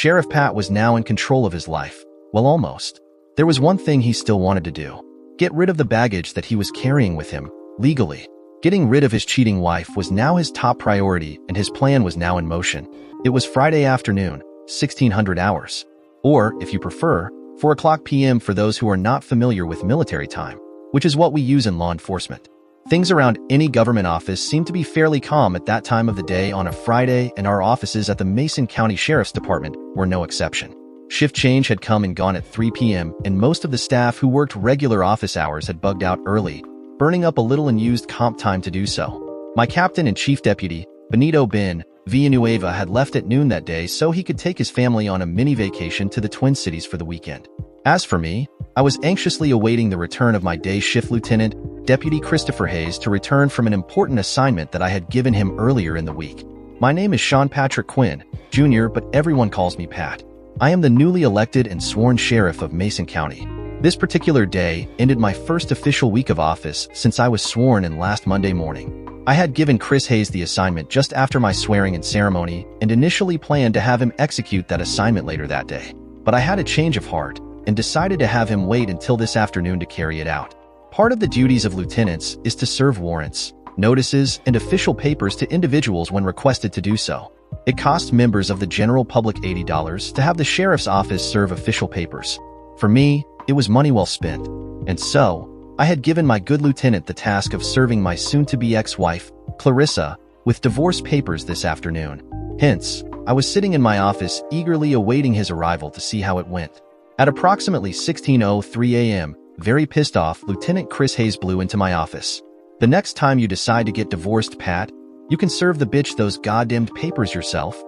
Sheriff Pat was now in control of his life. Well, almost. There was one thing he still wanted to do. Get rid of the baggage that he was carrying with him, legally. Getting rid of his cheating wife was now his top priority, and his plan was now in motion. It was Friday afternoon, 1600 hours. Or, if you prefer, 4 p.m. for those who are not familiar with military time, which is what we use in law enforcement. Things around any government office seemed to be fairly calm at that time of the day on a Friday, and our offices at the Mason County Sheriff's Department were no exception. Shift change had come and gone at 3 p.m., and most of the staff who worked regular office hours had bugged out early, burning up a little unused comp time to do so. My captain and chief deputy, Benito Ben Villanueva, had left at noon that day so he could take his family on a mini vacation to the Twin Cities for the weekend. As for me, I was anxiously awaiting the return of my day shift lieutenant, Deputy Christopher Hayes, to return from an important assignment that I had given him earlier in the week. My name is Sean Patrick Quinn, Jr., but everyone calls me Pat. I am the newly elected and sworn sheriff of Mason County. This particular day ended my first official week of office since I was sworn in last Monday morning. I had given Chris Hayes the assignment just after my swearing-in ceremony and initially planned to have him execute that assignment later that day. But I had a change of heart and decided to have him wait until this afternoon to carry it out. Part of the duties of lieutenants is to serve warrants, notices, and official papers to individuals when requested to do so. It costs members of the general public $80 to have the sheriff's office serve official papers. For me, it was money well spent. And so, I had given my good lieutenant the task of serving my soon-to-be ex-wife, Clarissa, with divorce papers this afternoon. Hence, I was sitting in my office eagerly awaiting his arrival to see how it went. At approximately 16:03 a.m., very pissed off, Lieutenant Chris Hayes blew into my office. The next time you decide to get divorced, Pat, you can serve the bitch those goddamned papers yourself.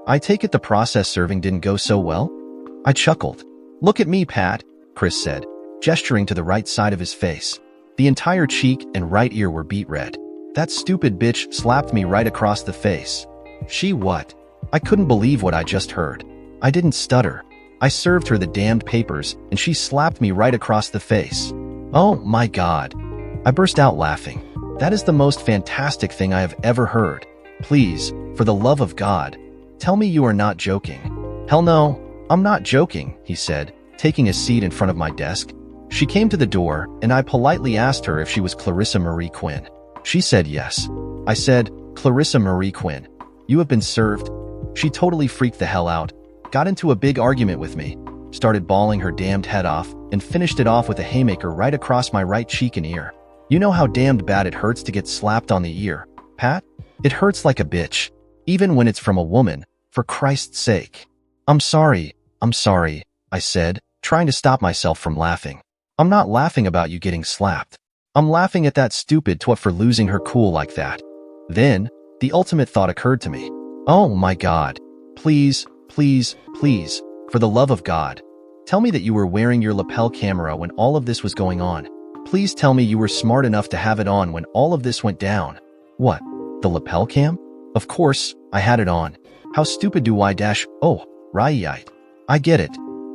I take it the process serving didn't go so well? I chuckled. Look at me, Pat, Chris said, gesturing to the right side of his face. The entire cheek and right ear were beet red. That stupid bitch slapped me right across the face. She what? I couldn't believe what I just heard. I didn't stutter. I served her the damned papers, and she slapped me right across the face. Oh my God. I burst out laughing. That is the most fantastic thing I have ever heard. Please, for the love of God, tell me you are not joking. Hell no, I'm not joking, he said, taking a seat in front of my desk. She came to the door, and I politely asked her if she was Clarissa Marie Quinn. She said yes. I said, Clarissa Marie Quinn, you have been served. She totally freaked the hell out, got into a big argument with me, started bawling her damned head off, and finished it off with a haymaker right across my right cheek and ear. You know how damned bad it hurts to get slapped on the ear, Pat? It hurts like a bitch, even when it's from a woman, for Christ's sake. I'm sorry, I said, trying to stop myself from laughing. I'm not laughing about you getting slapped. I'm laughing at that stupid twat for losing her cool like that. Then, the ultimate thought occurred to me. Oh my God. Please, please, please, for the love of God, tell me that you were wearing your lapel camera when all of this was going on. Please tell me you were smart enough to have it on when all of this went down. What? The lapel cam? Of course, I had it on. How stupid do I dash? Oh, right. I get it.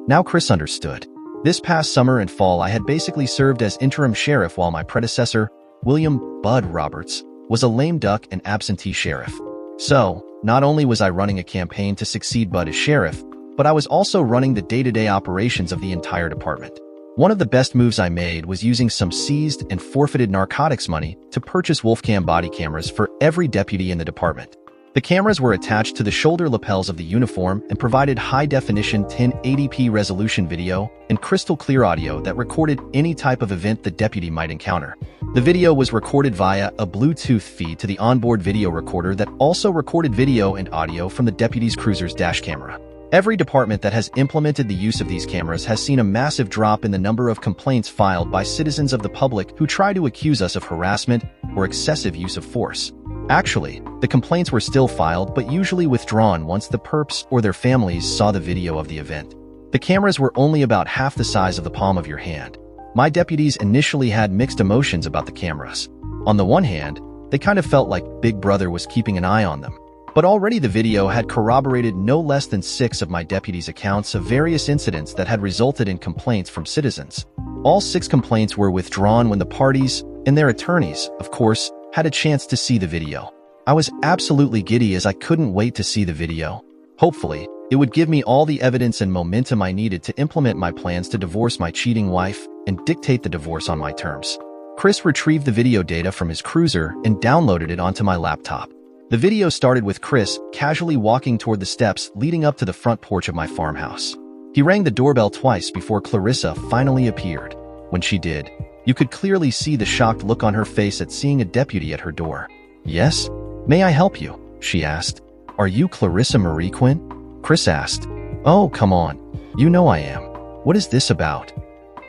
Now Chris understood. This past summer and fall, I had basically served as interim sheriff while my predecessor, William Bud Roberts, was a lame duck and absentee sheriff. So, not only was I running a campaign to succeed Bud as sheriff, but I was also running the day-to-day operations of the entire department. One of the best moves I made was using some seized and forfeited narcotics money to purchase Wolfcam body cameras for every deputy in the department. The cameras were attached to the shoulder lapels of the uniform and provided high-definition 1080p resolution video and crystal-clear audio that recorded any type of event the deputy might encounter. The video was recorded via a Bluetooth feed to the onboard video recorder that also recorded video and audio from the deputy's cruiser's dash camera. Every department that has implemented the use of these cameras has seen a massive drop in the number of complaints filed by citizens of the public who try to accuse us of harassment or excessive use of force. Actually, the complaints were still filed but usually withdrawn once the perps or their families saw the video of the event. The cameras were only about half the size of the palm of your hand. My deputies initially had mixed emotions about the cameras. On the one hand, they kind of felt like Big Brother was keeping an eye on them. But already the video had corroborated no less than 6 of my deputies' accounts of various incidents that had resulted in complaints from citizens. All 6 complaints were withdrawn when the parties, and their attorneys, of course, had a chance to see the video. I was absolutely giddy as I couldn't wait to see the video. Hopefully, It would give me all the evidence and momentum I needed to implement my plans to divorce my cheating wife and dictate the divorce on my terms. Chris retrieved the video data from his cruiser and downloaded it onto my laptop. The video started with Chris casually walking toward the steps leading up to the front porch of my farmhouse. He rang the doorbell twice before Clarissa finally appeared. When she did, you could clearly see the shocked look on her face at seeing a deputy at her door. "Yes? May I help you?" she asked. "Are you Clarissa Marie Quinn?" Chris asked. "Oh, come on. You know I am. What is this about?"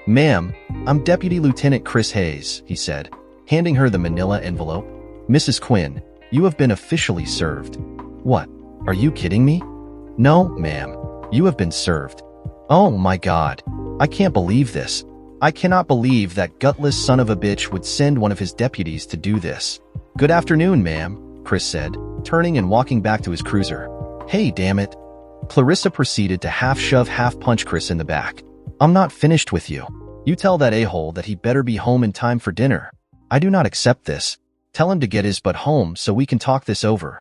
"Ma'am, I'm Deputy Lieutenant Chris Hayes," he said, handing her the manila envelope. "Mrs. Quinn, you have been officially served." "What? Are you kidding me?" "No, ma'am. You have been served." "Oh my God. I can't believe this. I cannot believe that gutless son of a bitch would send one of his deputies to do this." "Good afternoon, ma'am," Chris said, turning and walking back to his cruiser. "Hey, damn it." Clarissa proceeded to half-shove, half-punch Chris in the back. "I'm not finished with you. You tell that a-hole that he better be home in time for dinner. I do not accept this. Tell him to get his butt home so we can talk this over."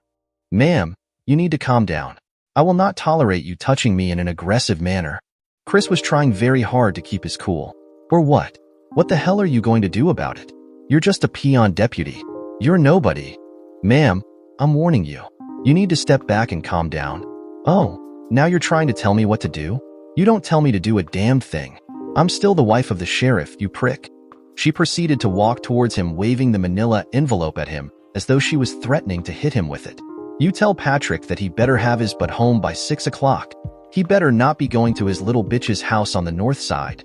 "Ma'am, you need to calm down. I will not tolerate you touching me in an aggressive manner." Chris was trying very hard to keep his cool. "Or what? What the hell are you going to do about it? You're just a peon deputy. You're nobody." "Ma'am, I'm warning you. You need to step back and calm down." "Oh, now you're trying to tell me what to do? You don't tell me to do a damn thing. I'm still the wife of the sheriff, you prick." She proceeded to walk towards him, waving the manila envelope at him, as though she was threatening to hit him with it. "You tell Patrick that he better have his butt home by 6 o'clock. He better not be going to his little bitch's house on the north side."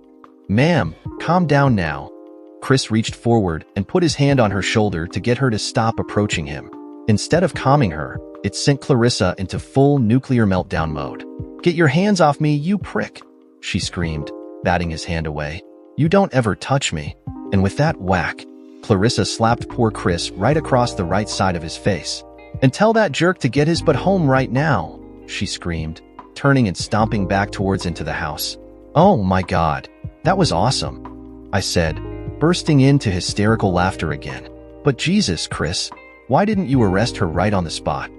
"Ma'am, calm down now." Chris reached forward and put his hand on her shoulder to get her to stop approaching him. Instead of calming her, it sent Clarissa into full nuclear meltdown mode. "Get your hands off me, you prick!" she screamed, batting his hand away. "You don't ever touch me." And with that whack, Clarissa slapped poor Chris right across the right side of his face. "And tell that jerk to get his butt home right now," she screamed, turning and stomping back towards into the house. "Oh my God, that was awesome," I said, bursting into hysterical laughter again. "But Jesus, Chris, why didn't you arrest her right on the spot?"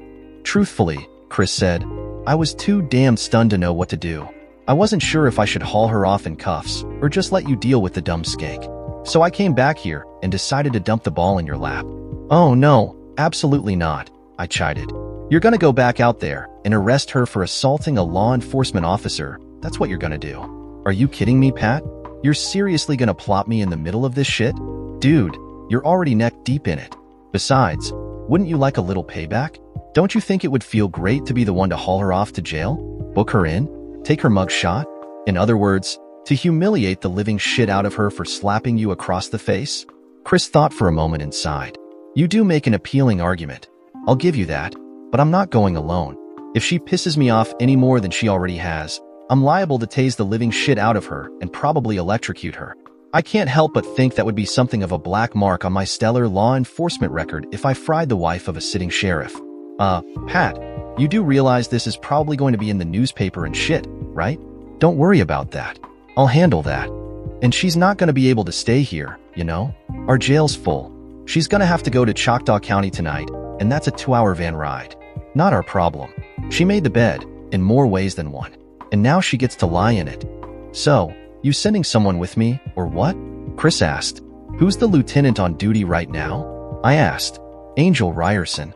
"Truthfully," Chris said, "I was too damn stunned to know what to do. I wasn't sure if I should haul her off in cuffs or just let you deal with the dumb skank. So I came back here and decided to dump the ball in your lap." "Oh no, absolutely not," I chided. "You're gonna go back out there and arrest her for assaulting a law enforcement officer. That's what you're gonna do." "Are you kidding me, Pat? You're seriously gonna plop me in the middle of this shit? Dude, you're already neck deep in it. Besides, wouldn't you like a little payback? Don't you think it would feel great to be the one to haul her off to jail? Book her in? Take her mug shot? In other words, to humiliate the living shit out of her for slapping you across the face?" Chris thought for a moment and sighed. "You do make an appealing argument. I'll give you that, but I'm not going alone. If she pisses me off any more than she already has, I'm liable to tase the living shit out of her and probably electrocute her. I can't help but think that would be something of a black mark on my stellar law enforcement record if I fried the wife of a sitting sheriff." Pat, you do realize this is probably going to be in the newspaper and shit, right?" "Don't worry about that. I'll handle that. And she's not going to be able to stay here, you know? Our jail's full. She's going to have to go to Choctaw County tonight, and that's a 2-hour van ride. Not our problem. She made the bed, in more ways than one. And now she gets to lie in it." "So, you sending someone with me, or what?" Chris asked. "Who's the lieutenant on duty right now?" I asked. "Angel Ryerson."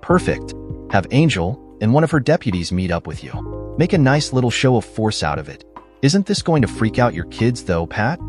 "Perfect. Have Angel and one of her deputies meet up with you. Make a nice little show of force out of it. Isn't this going to freak out your kids though, Pat?"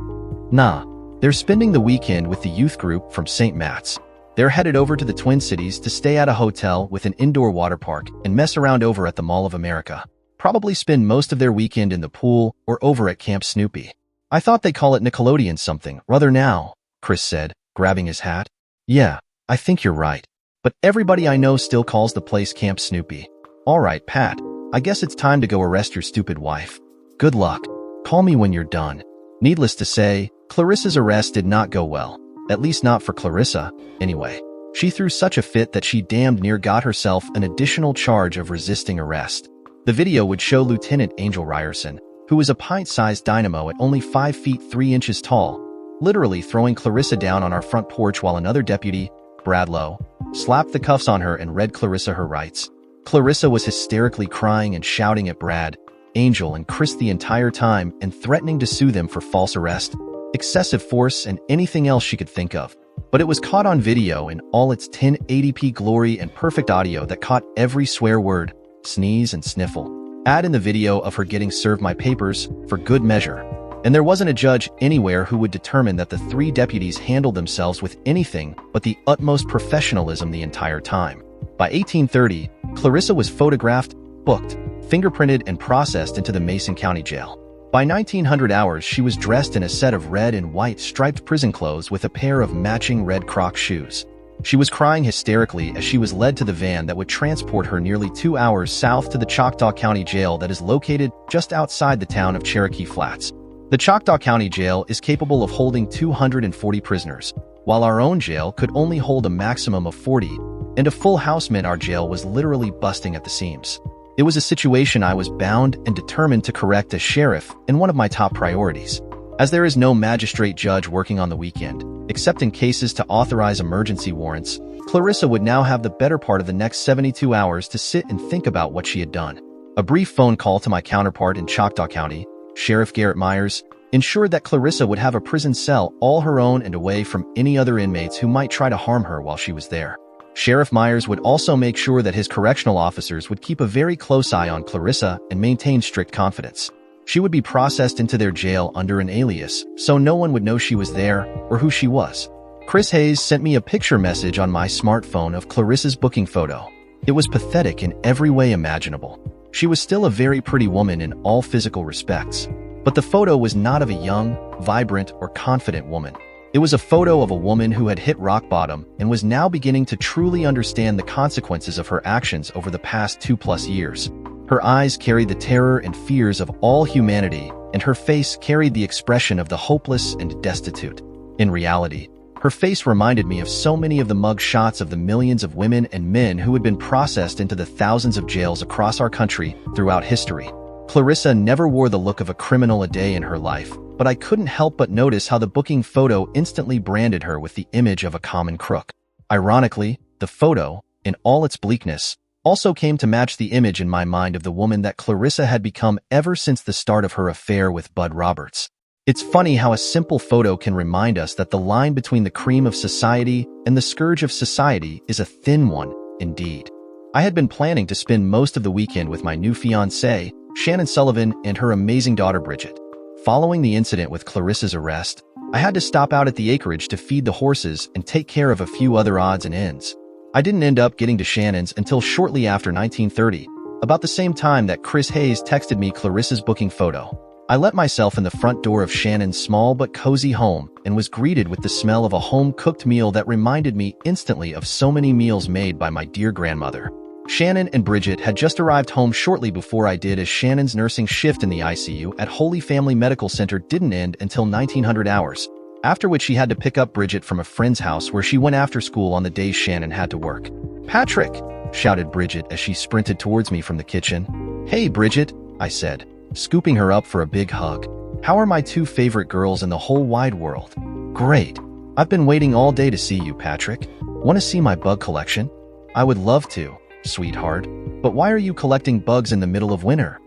"Nah. They're spending the weekend with the youth group from St. Matt's. They're headed over to the Twin Cities to stay at a hotel with an indoor water park and mess around over at the Mall of America. Probably spend most of their weekend in the pool or over at Camp Snoopy." "I thought they call it Nickelodeon something rather now," Chris said, grabbing his hat. "Yeah, I think you're right. But everybody I know still calls the place Camp Snoopy." "All right, Pat, I guess it's time to go arrest your stupid wife. Good luck. Call me when you're done." Needless to say, Clarissa's arrest did not go well. At least not for Clarissa, anyway. She threw such a fit that she damned near got herself an additional charge of resisting arrest. The video would show Lieutenant Angel Ryerson, who was a pint-sized dynamo at only 5 feet 3 inches tall, literally throwing Clarissa down on our front porch while another deputy, Brad Lowe, slapped the cuffs on her and read Clarissa her rights. Clarissa was hysterically crying and shouting at Brad, Angel, and Chris the entire time and threatening to sue them for false arrest, excessive force, and anything else she could think of. But it was caught on video in all its 1080p glory and perfect audio that caught every swear word, sneeze, and sniffle. Add in the video of her getting served my papers for good measure. And there wasn't a judge anywhere who would determine that the three deputies handled themselves with anything but the utmost professionalism the entire time. By 1830, Clarissa was photographed, booked, fingerprinted, and processed into the Mason County Jail. By 1900 hours, she was dressed in a set of red and white striped prison clothes with a pair of matching red Crocs shoes. She was crying hysterically as she was led to the van that would transport her nearly 2 hours south to the Choctaw County Jail that is located just outside the town of Cherokee Flats. The Choctaw County Jail is capable of holding 240 prisoners, while our own jail could only hold a maximum of 40, and a full house meant our jail was literally busting at the seams. It was a situation I was bound and determined to correct as sheriff and one of my top priorities. As there is no magistrate judge working on the weekend, except in cases to authorize emergency warrants, Clarissa would now have the better part of the next 72 hours to sit and think about what she had done. A brief phone call to my counterpart in Choctaw County, Sheriff Garrett Myers, ensured that Clarissa would have a prison cell all her own and away from any other inmates who might try to harm her while she was there. Sheriff Myers would also make sure that his correctional officers would keep a very close eye on Clarissa and maintain strict confidence. She would be processed into their jail under an alias, so no one would know she was there or who she was. Chris Hayes sent me a picture message on my smartphone of Clarissa's booking photo. It was pathetic in every way imaginable. She was still a very pretty woman in all physical respects, but the photo was not of a young, vibrant, or confident woman. It was a photo of a woman who had hit rock bottom and was now beginning to truly understand the consequences of her actions over the past 2+ years. Her eyes carried the terror and fears of all humanity, and her face carried the expression of the hopeless and destitute. In reality, her face reminded me of so many of the mug shots of the millions of women and men who had been processed into the thousands of jails across our country throughout history. Clarissa never wore the look of a criminal a day in her life, but I couldn't help but notice how the booking photo instantly branded her with the image of a common crook. Ironically, the photo, in all its bleakness, also came to match the image in my mind of the woman that Clarissa had become ever since the start of her affair with Bud Roberts. It's funny how a simple photo can remind us that the line between the cream of society and the scourge of society is a thin one, indeed. I had been planning to spend most of the weekend with my new fiancée, Shannon Sullivan, and her amazing daughter Bridget. Following the incident with Clarissa's arrest, I had to stop out at the acreage to feed the horses and take care of a few other odds and ends. I didn't end up getting to Shannon's until shortly after 1930, about the same time that Chris Hayes texted me Clarissa's booking photo. I let myself in the front door of Shannon's small but cozy home and was greeted with the smell of a home-cooked meal that reminded me instantly of so many meals made by my dear grandmother. Shannon and Bridget had just arrived home shortly before I did, as Shannon's nursing shift in the ICU at Holy Family Medical Center didn't end until 1900 hours, after which she had to pick up Bridget from a friend's house where she went after school on the days Shannon had to work. "Patrick!" shouted Bridget as she sprinted towards me from the kitchen. "Hey, Bridget," I said, scooping her up for a big hug. "How are my two favorite girls in the whole wide world?" "Great. I've been waiting all day to see you, Patrick. Want to see my bug collection?" "I would love to, sweetheart. But why are you collecting bugs in the middle of winter?"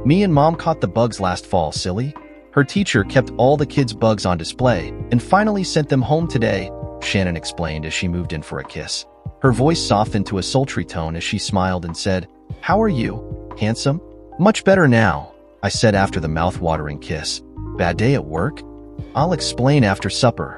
"Me and Mom caught the bugs last fall, silly. Her teacher kept all the kids' bugs on display and finally sent them home today," Shannon explained as she moved in for a kiss. Her voice softened to a sultry tone as she smiled and said, "How are you, handsome?" "Much better now," I said after the mouth-watering kiss. "Bad day at work?" "I'll explain after supper."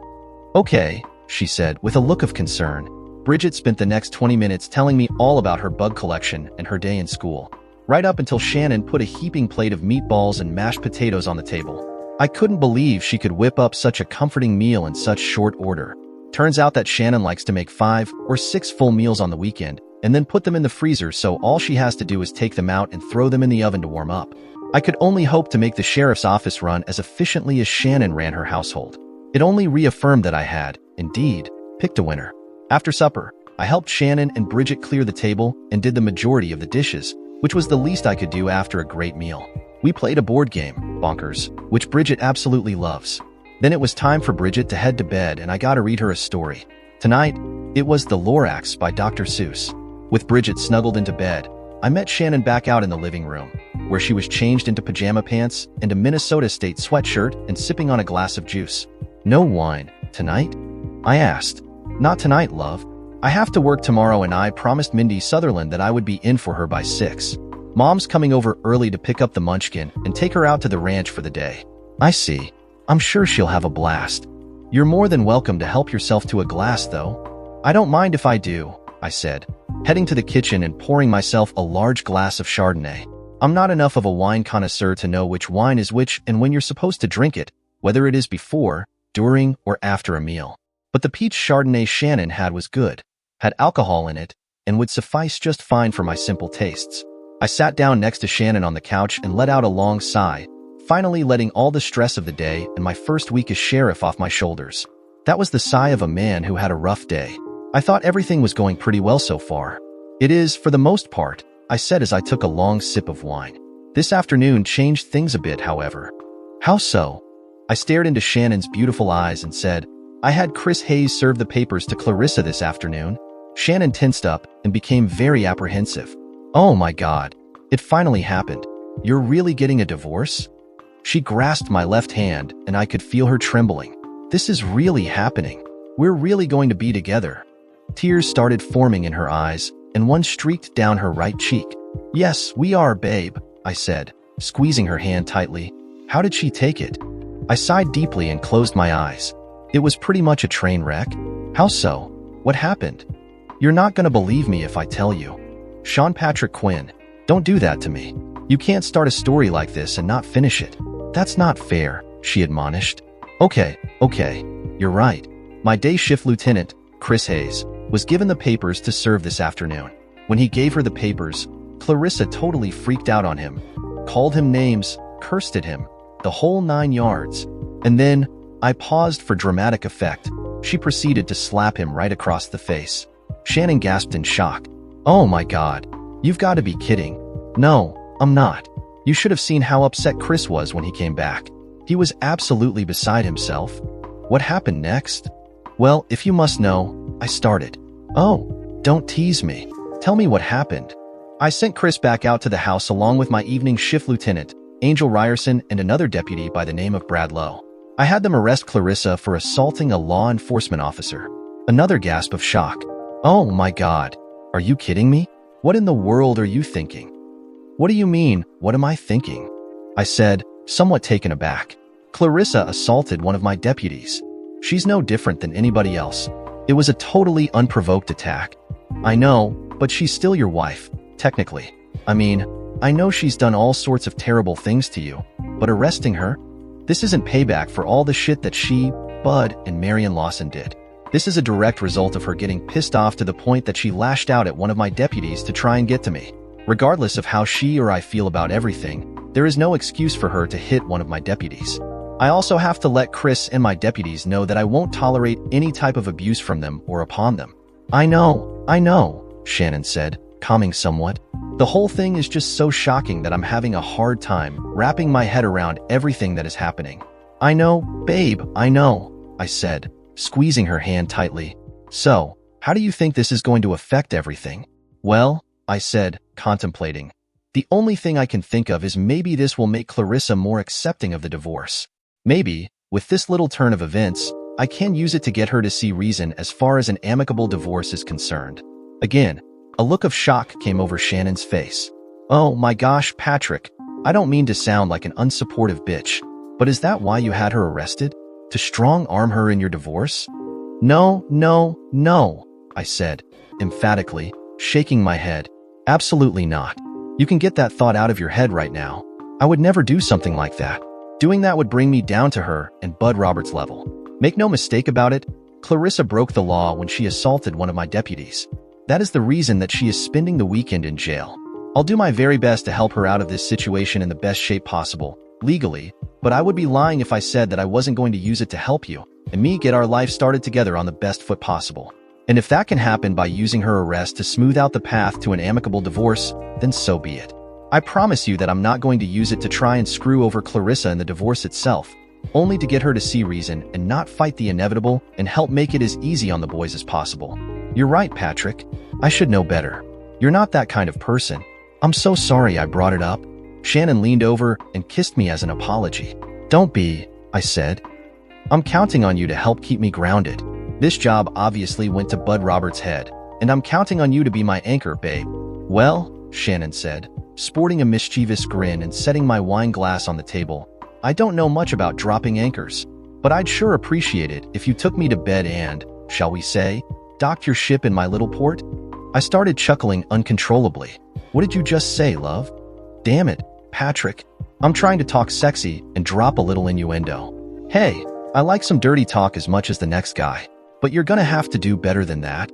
"Okay," she said with a look of concern. Bridget spent the next 20 minutes telling me all about her bug collection and her day in school, right up until Shannon put a heaping plate of meatballs and mashed potatoes on the table. I couldn't believe she could whip up such a comforting meal in such short order. Turns out that Shannon likes to make 5 or 6 full meals on the weekend and then put them in the freezer, so all she has to do is take them out and throw them in the oven to warm up. I could only hope to make the sheriff's office run as efficiently as Shannon ran her household. It only reaffirmed that I had, indeed, picked a winner. After supper, I helped Shannon and Bridget clear the table and did the majority of the dishes, which was the least I could do after a great meal. We played a board game, Bonkers, which Bridget absolutely loves. Then it was time for Bridget to head to bed, and I got to read her a story. Tonight, it was The Lorax by Dr. Seuss. With Bridget snuggled into bed, I met Shannon back out in the living room, where she was changed into pajama pants and a Minnesota State sweatshirt and sipping on a glass of juice. "No wine tonight?" I asked. "Not tonight, love. I have to work tomorrow and I promised Mindy Sutherland that I would be in for her by 6. Mom's coming over early to pick up the munchkin and take her out to the ranch for the day." "I see. I'm sure she'll have a blast. You're more than welcome to help yourself to a glass, though." "I don't mind if I do," I said, heading to the kitchen and pouring myself a large glass of Chardonnay. I'm not enough of a wine connoisseur to know which wine is which and when you're supposed to drink it, whether it is before, during, or after a meal. But the peach Chardonnay Shannon had was good, had alcohol in it, and would suffice just fine for my simple tastes. I sat down next to Shannon on the couch and let out a long sigh, finally letting all the stress of the day and my first week as sheriff off my shoulders. That was the sigh of a man who had a rough day. I thought everything was going pretty well so far. "It is, for the most part," I said as I took a long sip of wine. This afternoon changed things a bit, however. "How so?" I stared into Shannon's beautiful eyes and said, "I had Chris Hayes serve the papers to Clarissa this afternoon." Shannon tensed up and became very apprehensive. "Oh my God, it finally happened. You're really getting a divorce?" She grasped my left hand and I could feel her trembling. "This is really happening. We're really going to be together." Tears started forming in her eyes, and one streaked down her right cheek. "Yes, we are, babe," I said, squeezing her hand tightly. How did she take it? I sighed deeply and closed my eyes. It was pretty much a train wreck. How so? What happened? "You're not gonna believe me if I tell you." "Sean Patrick Quinn, don't do that to me. You can't start a story like this and not finish it. That's not fair," she admonished. Okay, you're right. My day shift lieutenant, Chris Hayes, was given the papers to serve this afternoon. When he gave her the papers, Clarissa totally freaked out on him, called him names, cursed at him, the whole 9 yards. And then, I paused for dramatic effect, she proceeded to slap him right across the face. Shannon gasped in shock. "Oh my God, you've got to be kidding." "No, I'm not. You should have seen how upset Chris was when he came back. He was absolutely beside himself." "What happened next?" "Well, if you must know, I started." "Oh, don't tease me. Tell me what happened." "I sent Chris back out to the house along with my evening shift lieutenant, Angel Ryerson, and another deputy by the name of Brad Lowe. I had them arrest Clarissa for assaulting a law enforcement officer." Another gasp of shock. "Oh my God, are you kidding me? What in the world are you thinking?" "What do you mean, what am I thinking?" I said, somewhat taken aback. "Clarissa assaulted one of my deputies. She's no different than anybody else. It was a totally unprovoked attack." "I know, but she's still your wife, technically. I mean, I know she's done all sorts of terrible things to you, but arresting her? This isn't payback for all the shit that she, Bud, and Marion Lawson did. This is a direct result of her getting pissed off to the point that she lashed out at one of my deputies to try and get to me. Regardless of how she or I feel about everything, there is no excuse for her to hit one of my deputies. I also have to let Chris and my deputies know that I won't tolerate any type of abuse from them or upon them." I know, Shannon said, calming somewhat. "The whole thing is just so shocking that I'm having a hard time wrapping my head around everything that is happening." "I know, babe, I know," I said, squeezing her hand tightly. "So, how do you think this is going to affect everything?" "Well," I said, contemplating, "the only thing I can think of is maybe this will make Clarissa more accepting of the divorce. Maybe, with this little turn of events, I can use it to get her to see reason as far as an amicable divorce is concerned." Again, a look of shock came over Shannon's face. "Oh my gosh, Patrick, I don't mean to sound like an unsupportive bitch, but is that why you had her arrested? To strong-arm her in your divorce?" No, I said, emphatically, shaking my head. "Absolutely not. You can get that thought out of your head right now. I would never do something like that. Doing that would bring me down to her and Bud Roberts' level. Make no mistake about it, Clarissa broke the law when she assaulted one of my deputies. That is the reason that she is spending the weekend in jail. I'll do my very best to help her out of this situation in the best shape possible, legally, but I would be lying if I said that I wasn't going to use it to help you and me get our life started together on the best foot possible. And if that can happen by using her arrest to smooth out the path to an amicable divorce, then so be it. I promise you that I'm not going to use it to try and screw over Clarissa in the divorce itself, only to get her to see reason and not fight the inevitable and help make it as easy on the boys as possible." "You're right, Patrick. I should know better. You're not that kind of person. I'm so sorry I brought it up. Shannon leaned over and kissed me as an apology. Don't be, I said. I'm counting on you to help keep me grounded. This job obviously went to Bud Roberts' head, and I'm counting on you to be my anchor, babe. Well, Shannon said, sporting a mischievous grin and setting my wine glass on the table, I don't know much about dropping anchors, but I'd sure appreciate it if you took me to bed and, shall we say, docked your ship in my little port? I started chuckling uncontrollably. What did you just say, love? Damn it, Patrick. I'm trying to talk sexy and drop a little innuendo. Hey, I like some dirty talk as much as the next guy, but you're gonna have to do better than that.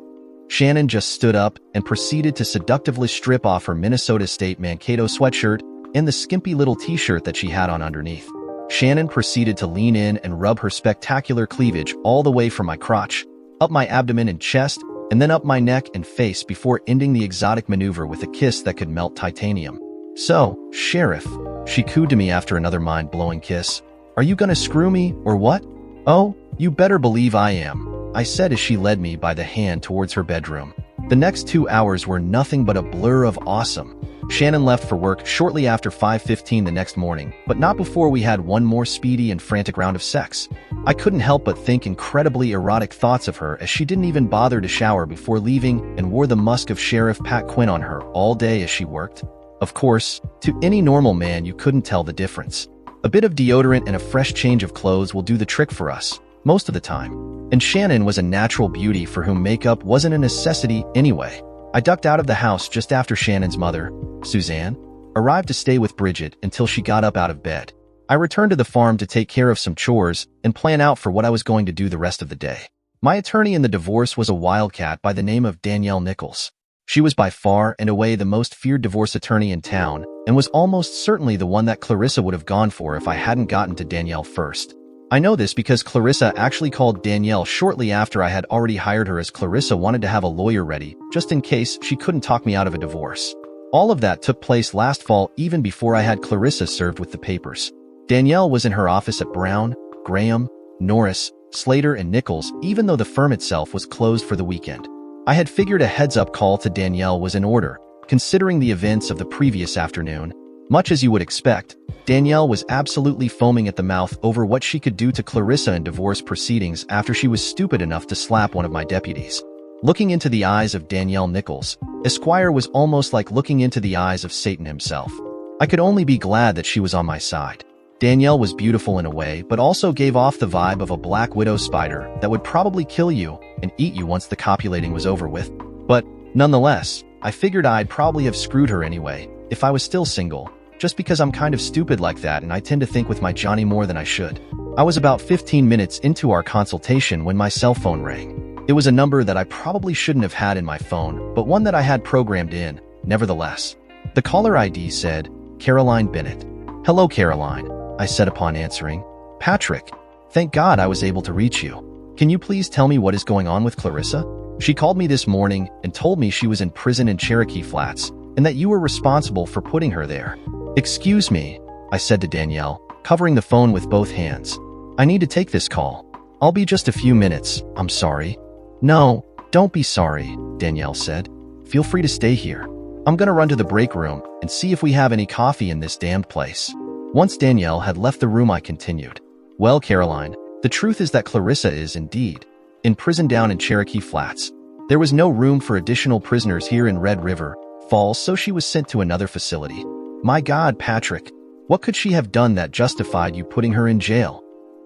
Shannon just stood up and proceeded to seductively strip off her Minnesota State Mankato sweatshirt and the skimpy little t-shirt that she had on underneath. Shannon proceeded to lean in and rub her spectacular cleavage all the way from my crotch, up my abdomen and chest, and then up my neck and face before ending the exotic maneuver with a kiss that could melt titanium. So, Sheriff, she cooed to me after another mind-blowing kiss, are you gonna screw me, or what? Oh, you better believe I am, I said as she led me by the hand towards her bedroom. The next 2 hours were nothing but a blur of awesome. Shannon left for work shortly after 5:15 the next morning, but not before we had one more speedy and frantic round of sex. I couldn't help but think incredibly erotic thoughts of her as she didn't even bother to shower before leaving and wore the musk of Sheriff Pat Quinn on her all day as she worked. Of course, to any normal man you couldn't tell the difference. A bit of deodorant and a fresh change of clothes will do the trick for us, most of the time. And Shannon was a natural beauty for whom makeup wasn't a necessity anyway. I ducked out of the house just after Shannon's mother, Suzanne, arrived to stay with Bridget until she got up out of bed. I returned to the farm to take care of some chores and plan out for what I was going to do the rest of the day. My attorney in the divorce was a wildcat by the name of Danielle Nichols. She was by far and away the most feared divorce attorney in town and was almost certainly the one that Clarissa would have gone for if I hadn't gotten to Danielle first. I know this because Clarissa actually called Danielle shortly after I had already hired her, as Clarissa wanted to have a lawyer ready, just in case she couldn't talk me out of a divorce. All of that took place last fall, even before I had Clarissa served with the papers. Danielle was in her office at Brown, Graham, Norris, Slater, and Nichols, even though the firm itself was closed for the weekend. I had figured a heads-up call to Danielle was in order, considering the events of the previous afternoon. Much as you would expect, Danielle was absolutely foaming at the mouth over what she could do to Clarissa in divorce proceedings after she was stupid enough to slap one of my deputies. Looking into the eyes of Danielle Nichols, Esquire was almost like looking into the eyes of Satan himself. I could only be glad that she was on my side. Danielle was beautiful in a way, but also gave off the vibe of a black widow spider that would probably kill you and eat you once the copulating was over with. But, nonetheless, I figured I'd probably have screwed her anyway, if I was still single, just because I'm kind of stupid like that and I tend to think with my Johnny more than I should. I was about 15 minutes into our consultation when my cell phone rang. It was a number that I probably shouldn't have had in my phone, but one that I had programmed in, nevertheless. The caller ID said, Caroline Bennett. Hello, Caroline, I said upon answering. Patrick, thank God I was able to reach you. Can you please tell me what is going on with Clarissa? She called me this morning and told me she was in prison in Cherokee Flats and that you were responsible for putting her there. Excuse me, I said to Danielle, covering the phone with both hands. I need to take this call. I'll be just a few minutes, I'm sorry. No, don't be sorry, Danielle said. Feel free to stay here. I'm gonna run to the break room and see if we have any coffee in this damned place. Once Danielle had left the room, I continued. Well, Caroline, the truth is that Clarissa is indeed in prison down in Cherokee Flats. There was no room for additional prisoners here in Red River Falls, so she was sent to another facility. My God, Patrick, what could she have done that justified you putting her in jail?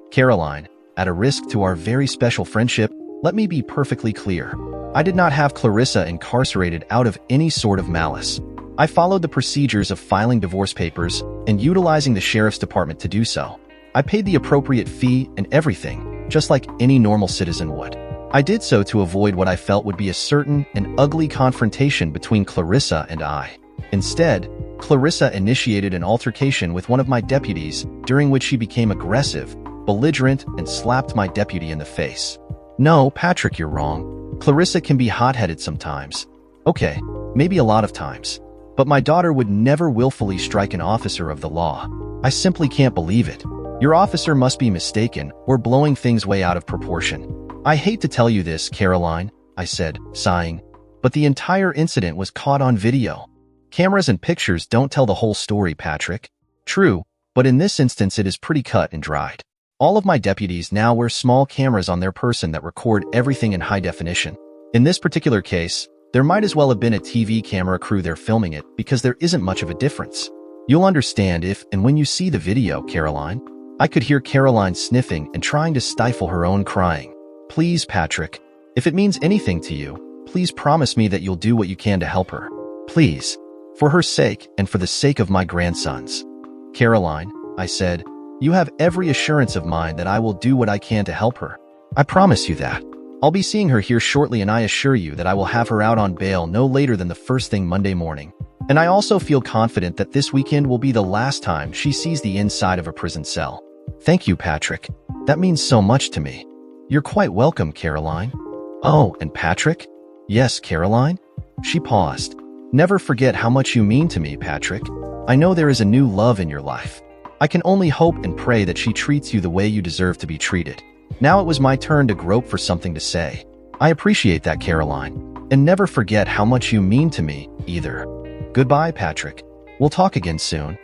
Caroline, at a risk to our very special friendship, let me be perfectly clear. I did not have Clarissa incarcerated out of any sort of malice. I followed the procedures of filing divorce papers and utilizing the sheriff's department to do so. I paid the appropriate fee and everything, just like any normal citizen would. I did so to avoid what I felt would be a certain and ugly confrontation between Clarissa and I. Instead, Clarissa initiated an altercation with one of my deputies, during which she became aggressive, belligerent, and slapped my deputy in the face. No, Patrick, you're wrong. Clarissa can be hot-headed sometimes. Okay, maybe a lot of times. But my daughter would never willfully strike an officer of the law. I simply can't believe it. Your officer must be mistaken or blowing things way out of proportion. I hate to tell you this, Caroline, I said, sighing, but the entire incident was caught on video. Cameras and pictures don't tell the whole story, Patrick. True, but in this instance it is pretty cut and dried. All of my deputies now wear small cameras on their person that record everything in high definition. In this particular case, there might as well have been a TV camera crew there filming it because there isn't much of a difference. You'll understand if and when you see the video, Caroline. I could hear Caroline sniffing and trying to stifle her own crying. Please, Patrick, if it means anything to you, please promise me that you'll do what you can to help her. Please, for her sake and for the sake of my grandsons. Caroline, I said, you have every assurance of mine that I will do what I can to help her. I promise you that. I'll be seeing her here shortly, and I assure you that I will have her out on bail no later than the first thing Monday morning. And I also feel confident that this weekend will be the last time she sees the inside of a prison cell. Thank you, Patrick. That means so much to me. You're quite welcome, Caroline. Oh, and Patrick? Yes, Caroline? She paused. Never forget how much you mean to me, Patrick. I know there is a new love in your life. I can only hope and pray that she treats you the way you deserve to be treated. Now it was my turn to grope for something to say. I appreciate that, Caroline. And never forget how much you mean to me, either. Goodbye, Patrick. We'll talk again soon.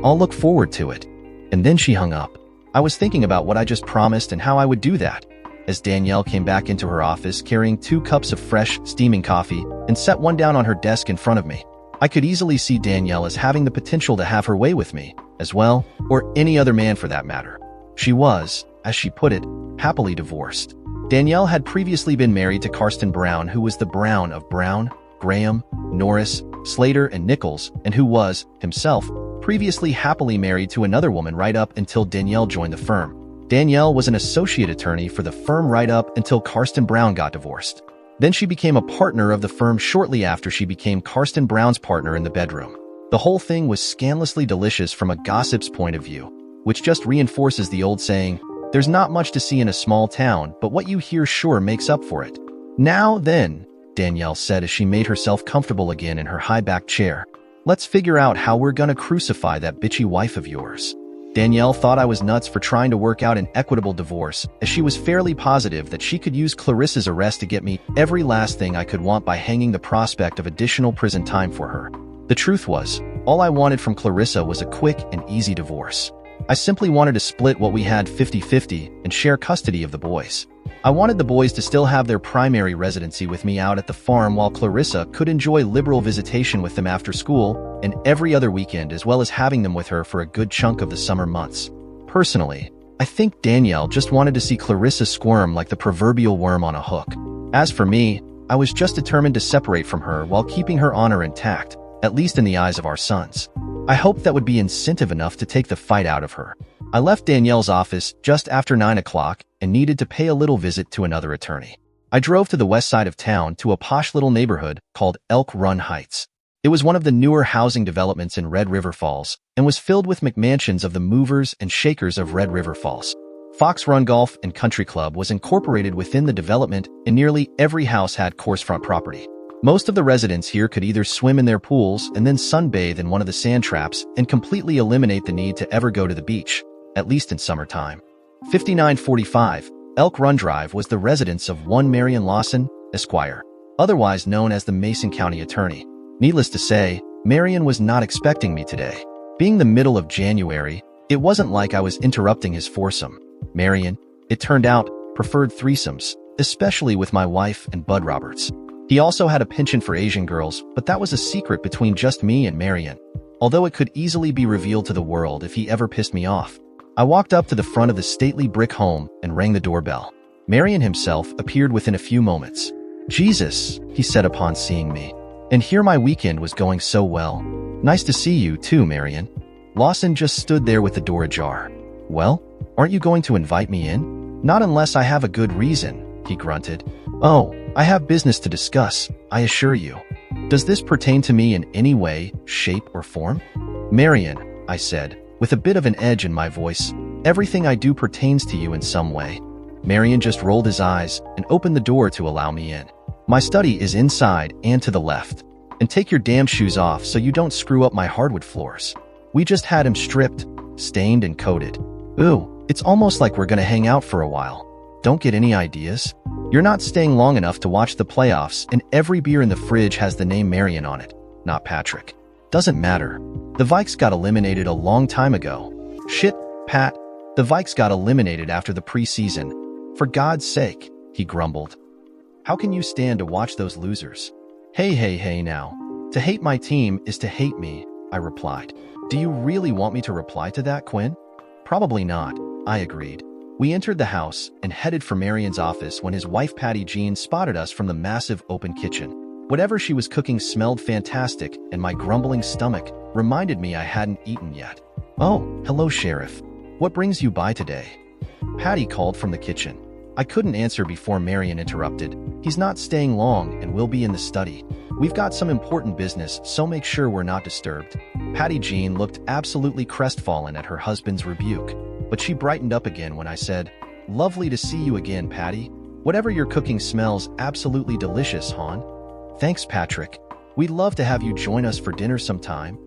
I'll look forward to it. And then she hung up. I was thinking about what I just promised and how I would do that. As Danielle came back into her office carrying 2 cups of fresh, steaming coffee and set one down on her desk in front of me. I could easily see Danielle as having the potential to have her way with me, as well, or any other man for that matter. She was, as she put it, happily divorced. Danielle had previously been married to Karsten Brown, who was the Brown of Brown, Graham, Norris, Slater, and Nichols, and who was, himself, previously happily married to another woman right up until Danielle joined the firm. Danielle was an associate attorney for the firm right up until Karsten Brown got divorced. Then she became a partner of the firm shortly after she became Karsten Brown's partner in the bedroom. The whole thing was scandalously delicious from a gossip's point of view, which just reinforces the old saying, there's not much to see in a small town, but what you hear sure makes up for it. Now then, Danielle said as she made herself comfortable again in her high-backed chair, let's figure out how we're gonna crucify that bitchy wife of yours. Danielle thought I was nuts for trying to work out an equitable divorce, as she was fairly positive that she could use Clarissa's arrest to get me every last thing I could want by hanging the prospect of additional prison time for her. The truth was, all I wanted from Clarissa was a quick and easy divorce. I simply wanted to split what we had 50-50 and share custody of the boys. I wanted the boys to still have their primary residency with me out at the farm while Clarissa could enjoy liberal visitation with them after school and every other weekend, as well as having them with her for a good chunk of the summer months. Personally, I think Danielle just wanted to see Clarissa squirm like the proverbial worm on a hook. As for me, I was just determined to separate from her while keeping her honor intact, at least in the eyes of our sons. I hoped that would be incentive enough to take the fight out of her. I left Danielle's office just after 9 o'clock and needed to pay a little visit to another attorney. I drove to the west side of town to a posh little neighborhood called Elk Run Heights. It was one of the newer housing developments in Red River Falls and was filled with McMansions of the movers and shakers of Red River Falls. Fox Run Golf and Country Club was incorporated within the development, and nearly every house had course-front property. Most of the residents here could either swim in their pools and then sunbathe in one of the sand traps and completely eliminate the need to ever go to the beach, at least in summertime. 5945 Elk Run Drive was the residence of one Marion Lawson, Esquire, otherwise known as the Mason County Attorney. Needless to say, Marion was not expecting me today. Being the middle of January, it wasn't like I was interrupting his foursome. Marion, it turned out, preferred threesomes, especially with my wife and Bud Roberts. He also had a penchant for Asian girls, but that was a secret between just me and Marion, although it could easily be revealed to the world if he ever pissed me off. I walked up to the front of the stately brick home and rang the doorbell. Marion himself appeared within a few moments. Jesus, he said upon seeing me. And here my weekend was going so well. Nice to see you too, Marion. Lawson just stood there with the door ajar. Well, aren't you going to invite me in? Not unless I have a good reason, he grunted. Oh, I have business to discuss, I assure you. Does this pertain to me in any way, shape, or form? Marion, I said, with a bit of an edge in my voice, everything I do pertains to you in some way. Marion just rolled his eyes and opened the door to allow me in. My study is inside and to the left. And take your damn shoes off so you don't screw up my hardwood floors. We just had him stripped, stained, and coated. Ooh, it's almost like we're gonna hang out for a while. Don't get any ideas? You're not staying long enough to watch the playoffs, and every beer in the fridge has the name Marion on it, not Patrick. Doesn't matter. The Vikes got eliminated a long time ago. Shit, Pat. The Vikes got eliminated after the preseason. For God's sake, he grumbled. How can you stand to watch those losers? Hey now. To hate my team is to hate me, I replied. Do you really want me to reply to that, Quinn? Probably not, I agreed. We entered the house and headed for Marion's office when his wife Patty Jean spotted us from the massive open kitchen. Whatever she was cooking smelled fantastic, and my grumbling stomach reminded me I hadn't eaten yet. Oh, hello, Sheriff. What brings you by today? Patty called from the kitchen. I couldn't answer before Marion interrupted. He's not staying long and will be in the study. We've got some important business, so make sure we're not disturbed. Patty Jean looked absolutely crestfallen at her husband's rebuke, but she brightened up again when I said, Lovely to see you again, Patty. Whatever you're cooking smells absolutely delicious, hon. Thanks, Patrick. We'd love to have you join us for dinner sometime.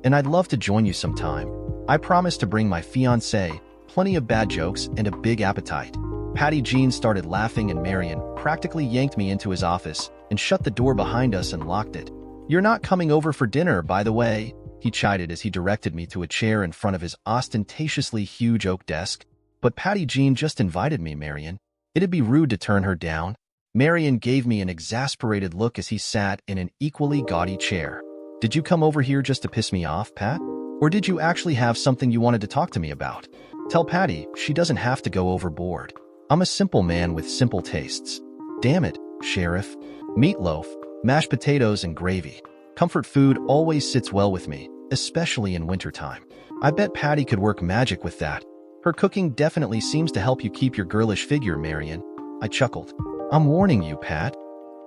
And I'd love to join you sometime. I promise to bring my fiancé, plenty of bad jokes, and a big appetite. Patty Jean started laughing and Marion practically yanked me into his office and shut the door behind us and locked it. You're not coming over for dinner, by the way, he chided as he directed me to a chair in front of his ostentatiously huge oak desk. But Patty Jean just invited me, Marion. It'd be rude to turn her down. Marion gave me an exasperated look as he sat in an equally gaudy chair. Did you come over here just to piss me off, Pat? Or did you actually have something you wanted to talk to me about? Tell Patty she doesn't have to go overboard. I'm a simple man with simple tastes. Damn it, Sheriff. Meatloaf, mashed potatoes, and gravy. Comfort food always sits well with me, especially in wintertime. I bet Patty could work magic with that. Her cooking definitely seems to help you keep your girlish figure, Marion. I chuckled. I'm warning you, Pat.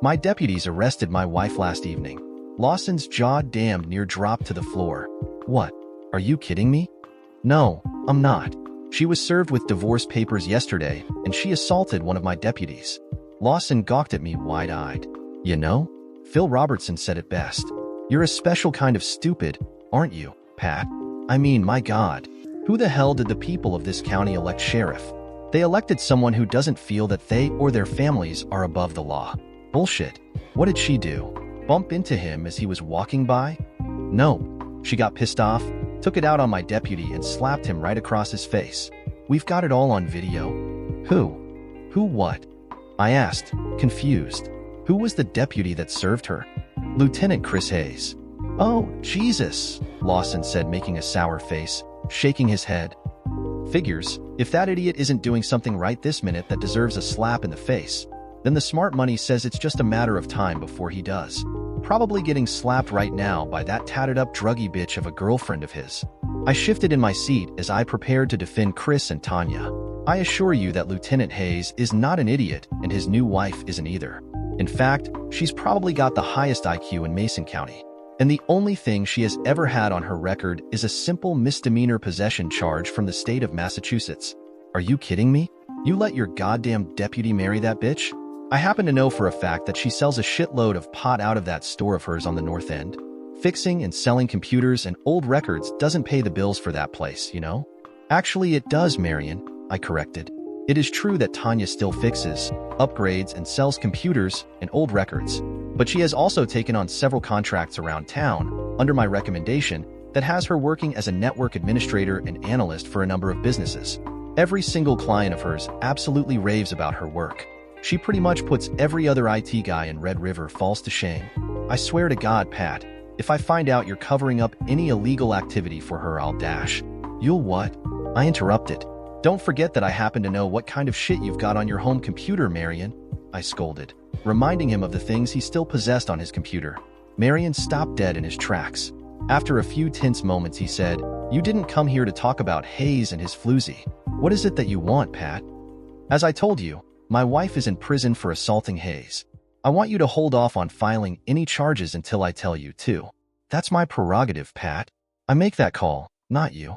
My deputies arrested my wife last evening. Lawson's jaw damned near dropped to the floor. What? Are you kidding me? No, I'm not. She was served with divorce papers yesterday, and she assaulted one of my deputies. Lawson gawked at me wide-eyed. You know, Phil Robertson said it best. You're a special kind of stupid, aren't you, Pat? I mean, my God. Who the hell did the people of this county elect sheriff? They elected someone who doesn't feel that they or their families are above the law. Bullshit. What did she do? Bump into him as he was walking by? No. She got pissed off, took it out on my deputy, and slapped him right across his face. We've got it all on video. Who? Who what? I asked, confused. Who was the deputy that served her? Lieutenant Chris Hayes. Oh, Jesus, Lawson said, making a sour face, shaking his head. Figures, if that idiot isn't doing something right this minute that deserves a slap in the face, then the smart money says it's just a matter of time before he does. Probably getting slapped right now by that tatted-up druggy bitch of a girlfriend of his. I shifted in my seat as I prepared to defend Chris and Tanya. I assure you that Lieutenant Hayes is not an idiot, and his new wife isn't either. In fact, she's probably got the highest IQ in Mason County. And the only thing she has ever had on her record is a simple misdemeanor possession charge from the state of Massachusetts. Are you kidding me? You let your goddamn deputy marry that bitch? I happen to know for a fact that she sells a shitload of pot out of that store of hers on the North End. Fixing and selling computers and old records doesn't pay the bills for that place, you know? Actually, it does, Marion, I corrected. It is true that Tanya still fixes, upgrades, and sells computers and old records, but she has also taken on several contracts around town, under my recommendation, that has her working as a network administrator and analyst for a number of businesses. Every single client of hers absolutely raves about her work. She pretty much puts every other IT guy in Red River Falls to shame. I swear to God, Pat, if I find out you're covering up any illegal activity for her, I'll dash. You'll what? I interrupted. Don't forget that I happen to know what kind of shit you've got on your home computer, Marion, I scolded, reminding him of the things he still possessed on his computer. Marion stopped dead in his tracks. After a few tense moments, he said, You didn't come here to talk about Hayes and his floozy. What is it that you want, Pat? As I told you, my wife is in prison for assaulting Hayes. I want you to hold off on filing any charges until I tell you to. That's my prerogative, Pat. I make that call, not you.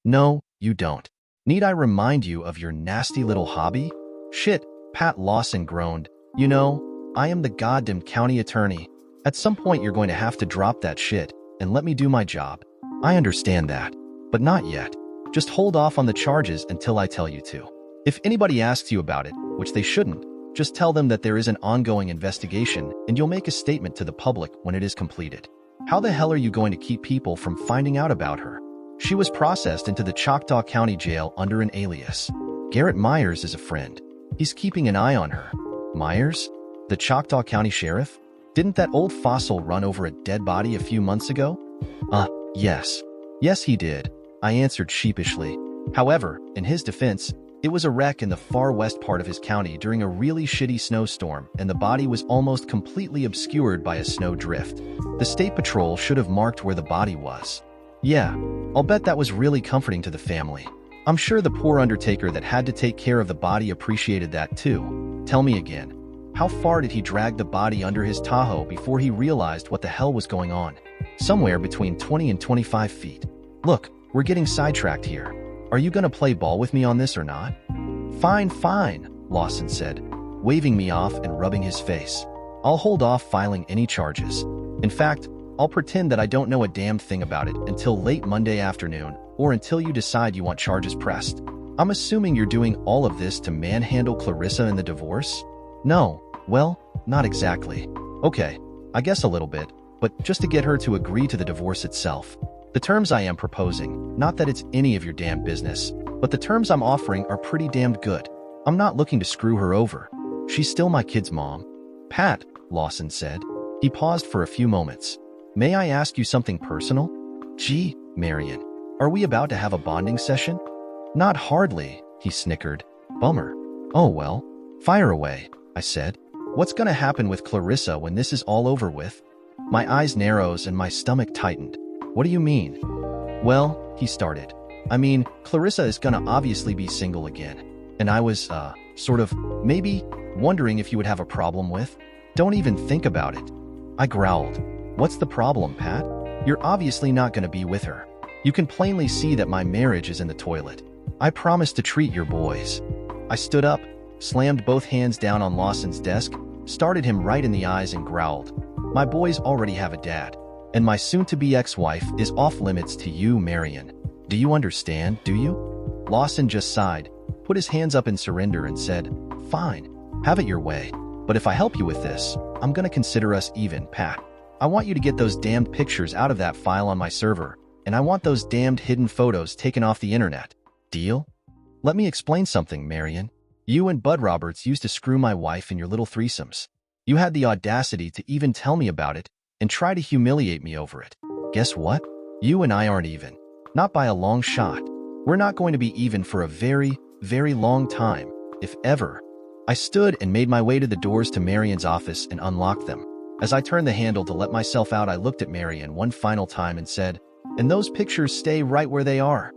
No, you don't. Need I remind you of your nasty little hobby? Shit, Pat Lawson groaned. You know, I am the goddamn county attorney. At some point you're going to have to drop that shit and let me do my job. I understand that, but not yet. Just hold off on the charges until I tell you to. If anybody asks you about it, which they shouldn't, just tell them that there is an ongoing investigation and you'll make a statement to the public when it is completed. How the hell are you going to keep people from finding out about her? She was processed into the Choctaw County Jail under an alias. Garrett Myers is a friend. He's keeping an eye on her. Myers? The Choctaw County Sheriff? Didn't that old fossil run over a dead body a few months ago? Yes. Yes, he did, I answered sheepishly. However, in his defense, it was a wreck in the far west part of his county during a really shitty snowstorm, and the body was almost completely obscured by a snow drift. The state patrol should have marked where the body was. Yeah, I'll bet that was really comforting to the family. I'm sure the poor undertaker that had to take care of the body appreciated that too. Tell me again, how far did he drag the body under his Tahoe before he realized what the hell was going on? Somewhere between 20 and 25 feet. Look, we're getting sidetracked here. Are you gonna play ball with me on this or not? Fine, Lawson said, waving me off and rubbing his face. I'll hold off filing any charges. In fact, I'll pretend that I don't know a damn thing about it until late Monday afternoon, or until you decide you want charges pressed. I'm assuming you're doing all of this to manhandle Clarissa in the divorce? No, well, not exactly. Okay, I guess a little bit, but just to get her to agree to the divorce itself. The terms I am proposing, not that it's any of your damn business, but the terms I'm offering are pretty damned good. I'm not looking to screw her over. She's still my kid's mom. Pat, Lawson said. He paused for a few moments. May I ask you something personal? Gee, Marion, are we about to have a bonding session? Not hardly, he snickered. Bummer. Oh well, fire away, I said. What's gonna happen with Clarissa when this is all over with? My eyes narrowed and my stomach tightened. What do you mean? Well, he started. I mean, Clarissa is gonna obviously be single again. And I was, maybe wondering if you would have a problem with. Don't even think about it. I growled. What's the problem, Pat? You're obviously not gonna be with her. You can plainly see that my marriage is in the toilet. I promise to treat your boys. I stood up, slammed both hands down on Lawson's desk, started him right in the eyes and growled. My boys already have a dad. And my soon-to-be ex-wife is off-limits to you, Marion. Do you understand, do you? Lawson just sighed, put his hands up in surrender and said, Fine, have it your way. But if I help you with this, I'm gonna consider us even, Pat. I want you to get those damned pictures out of that file on my server, and I want those damned hidden photos taken off the internet. Deal? Let me explain something, Marion. You and Bud Roberts used to screw my wife in your little threesomes. You had the audacity to even tell me about it and try to humiliate me over it. Guess what? You and I aren't even. Not by a long shot. We're not going to be even for a very, very long time, if ever. I stood and made my way to the doors to Marion's office and unlocked them. As I turned the handle to let myself out, I looked at Marion one final time and said, And those pictures stay right where they are.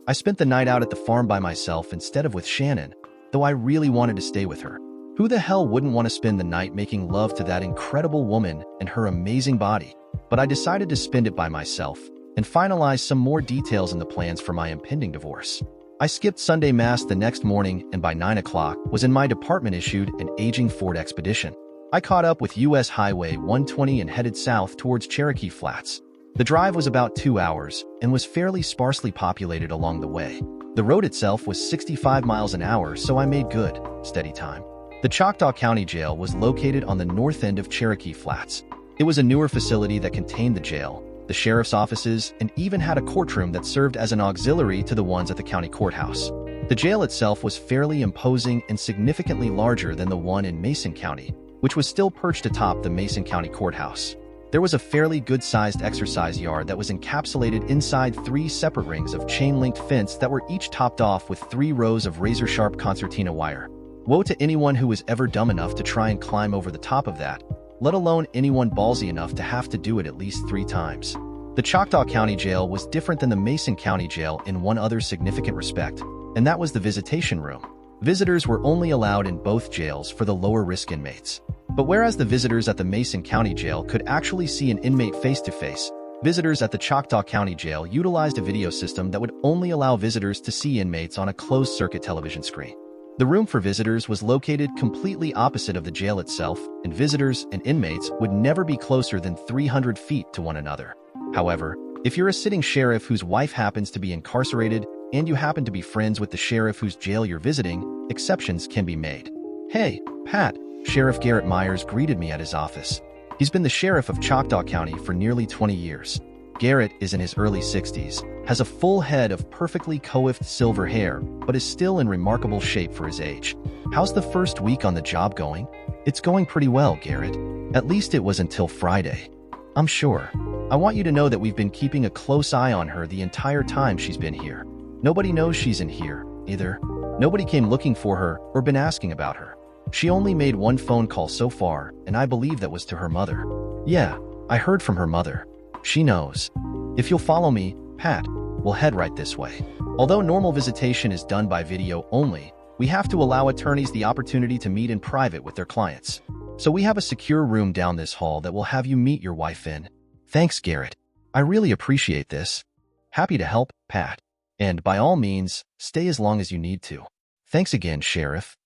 I spent the night out at the farm by myself instead of with Shannon, though I really wanted to stay with her. Who the hell wouldn't want to spend the night making love to that incredible woman and her amazing body? But I decided to spend it by myself and finalize some more details in the plans for my impending divorce. I skipped Sunday Mass the next morning and by 9 o'clock was in my department-issued and aging Ford Expedition. I caught up with U.S. Highway 120 and headed south towards Cherokee Flats. The drive was about 2 hours and was fairly sparsely populated along the way. The road itself was 65 miles an hour, so I made good, steady time. The Choctaw County Jail was located on the north end of Cherokee Flats. It was a newer facility that contained the jail, the sheriff's offices, and even had a courtroom that served as an auxiliary to the ones at the county courthouse. The jail itself was fairly imposing and significantly larger than the one in Mason County, which was still perched atop the Mason County Courthouse. There was a fairly good-sized exercise yard that was encapsulated inside 3 separate rings of chain-linked fence that were each topped off with 3 rows of razor-sharp concertina wire. Woe to anyone who was ever dumb enough to try and climb over the top of that, let alone anyone ballsy enough to have to do it at least 3 times. The Choctaw County Jail was different than the Mason County Jail in one other significant respect, and that was the visitation room. Visitors were only allowed in both jails for the lower-risk inmates. But whereas the visitors at the Mason County Jail could actually see an inmate face-to-face, visitors at the Choctaw County Jail utilized a video system that would only allow visitors to see inmates on a closed-circuit television screen. The room for visitors was located completely opposite of the jail itself, and visitors and inmates would never be closer than 300 feet to one another. However, if you're a sitting sheriff whose wife happens to be incarcerated and you happen to be friends with the sheriff whose jail you're visiting, exceptions can be made. Hey, Pat, Sheriff Garrett Myers greeted me at his office. He's been the sheriff of Choctaw County for nearly 20 years. Garrett is in his early 60s, has a full head of perfectly coiffed silver hair, but is still in remarkable shape for his age. How's the first week on the job going? It's going pretty well, Garrett. At least it was until Friday. I'm sure. I want you to know that we've been keeping a close eye on her the entire time she's been here. Nobody knows she's in here, either. Nobody came looking for her or been asking about her. She only made one phone call so far, and I believe that was to her mother. Yeah, I heard from her mother. She knows. If you'll follow me, Pat, we'll head right this way. Although normal visitation is done by video only, we have to allow attorneys the opportunity to meet in private with their clients. So we have a secure room down this hall that will have you meet your wife in. Thanks, Garrett. I really appreciate this. Happy to help, Pat. And by all means, stay as long as you need to. Thanks again, Sheriff.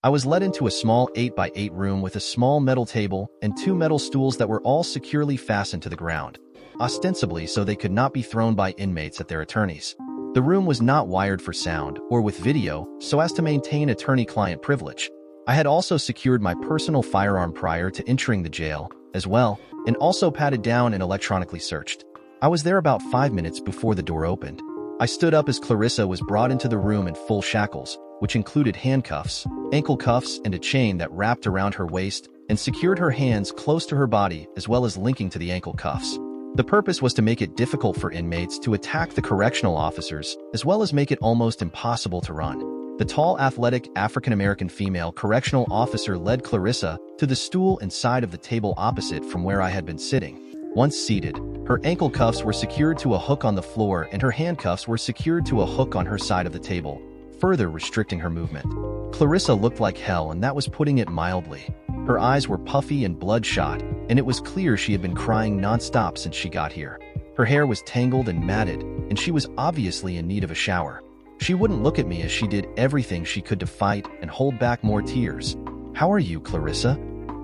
I was led into a small 8x8 room with a small metal table and 2 metal stools that were all securely fastened to the ground, ostensibly so they could not be thrown by inmates at their attorneys. The room was not wired for sound or with video so as to maintain attorney-client privilege. I had also secured my personal firearm prior to entering the jail, as well, and also patted down and electronically searched. I was there about 5 minutes before the door opened. I stood up as Clarissa was brought into the room in full shackles, which included handcuffs, ankle cuffs, and a chain that wrapped around her waist and secured her hands close to her body as well as linking to the ankle cuffs. The purpose was to make it difficult for inmates to attack the correctional officers, as well as make it almost impossible to run. The tall, athletic African-American female correctional officer led Clarissa to the stool and side of the table opposite from where I had been sitting. Once seated, her ankle cuffs were secured to a hook on the floor and her handcuffs were secured to a hook on her side of the table, further restricting her movement. Clarissa looked like hell, and that was putting it mildly. Her eyes were puffy and bloodshot, and it was clear she had been crying nonstop since she got here. Her hair was tangled and matted, and she was obviously in need of a shower. She wouldn't look at me as she did everything she could to fight and hold back more tears. "How are you, Clarissa?"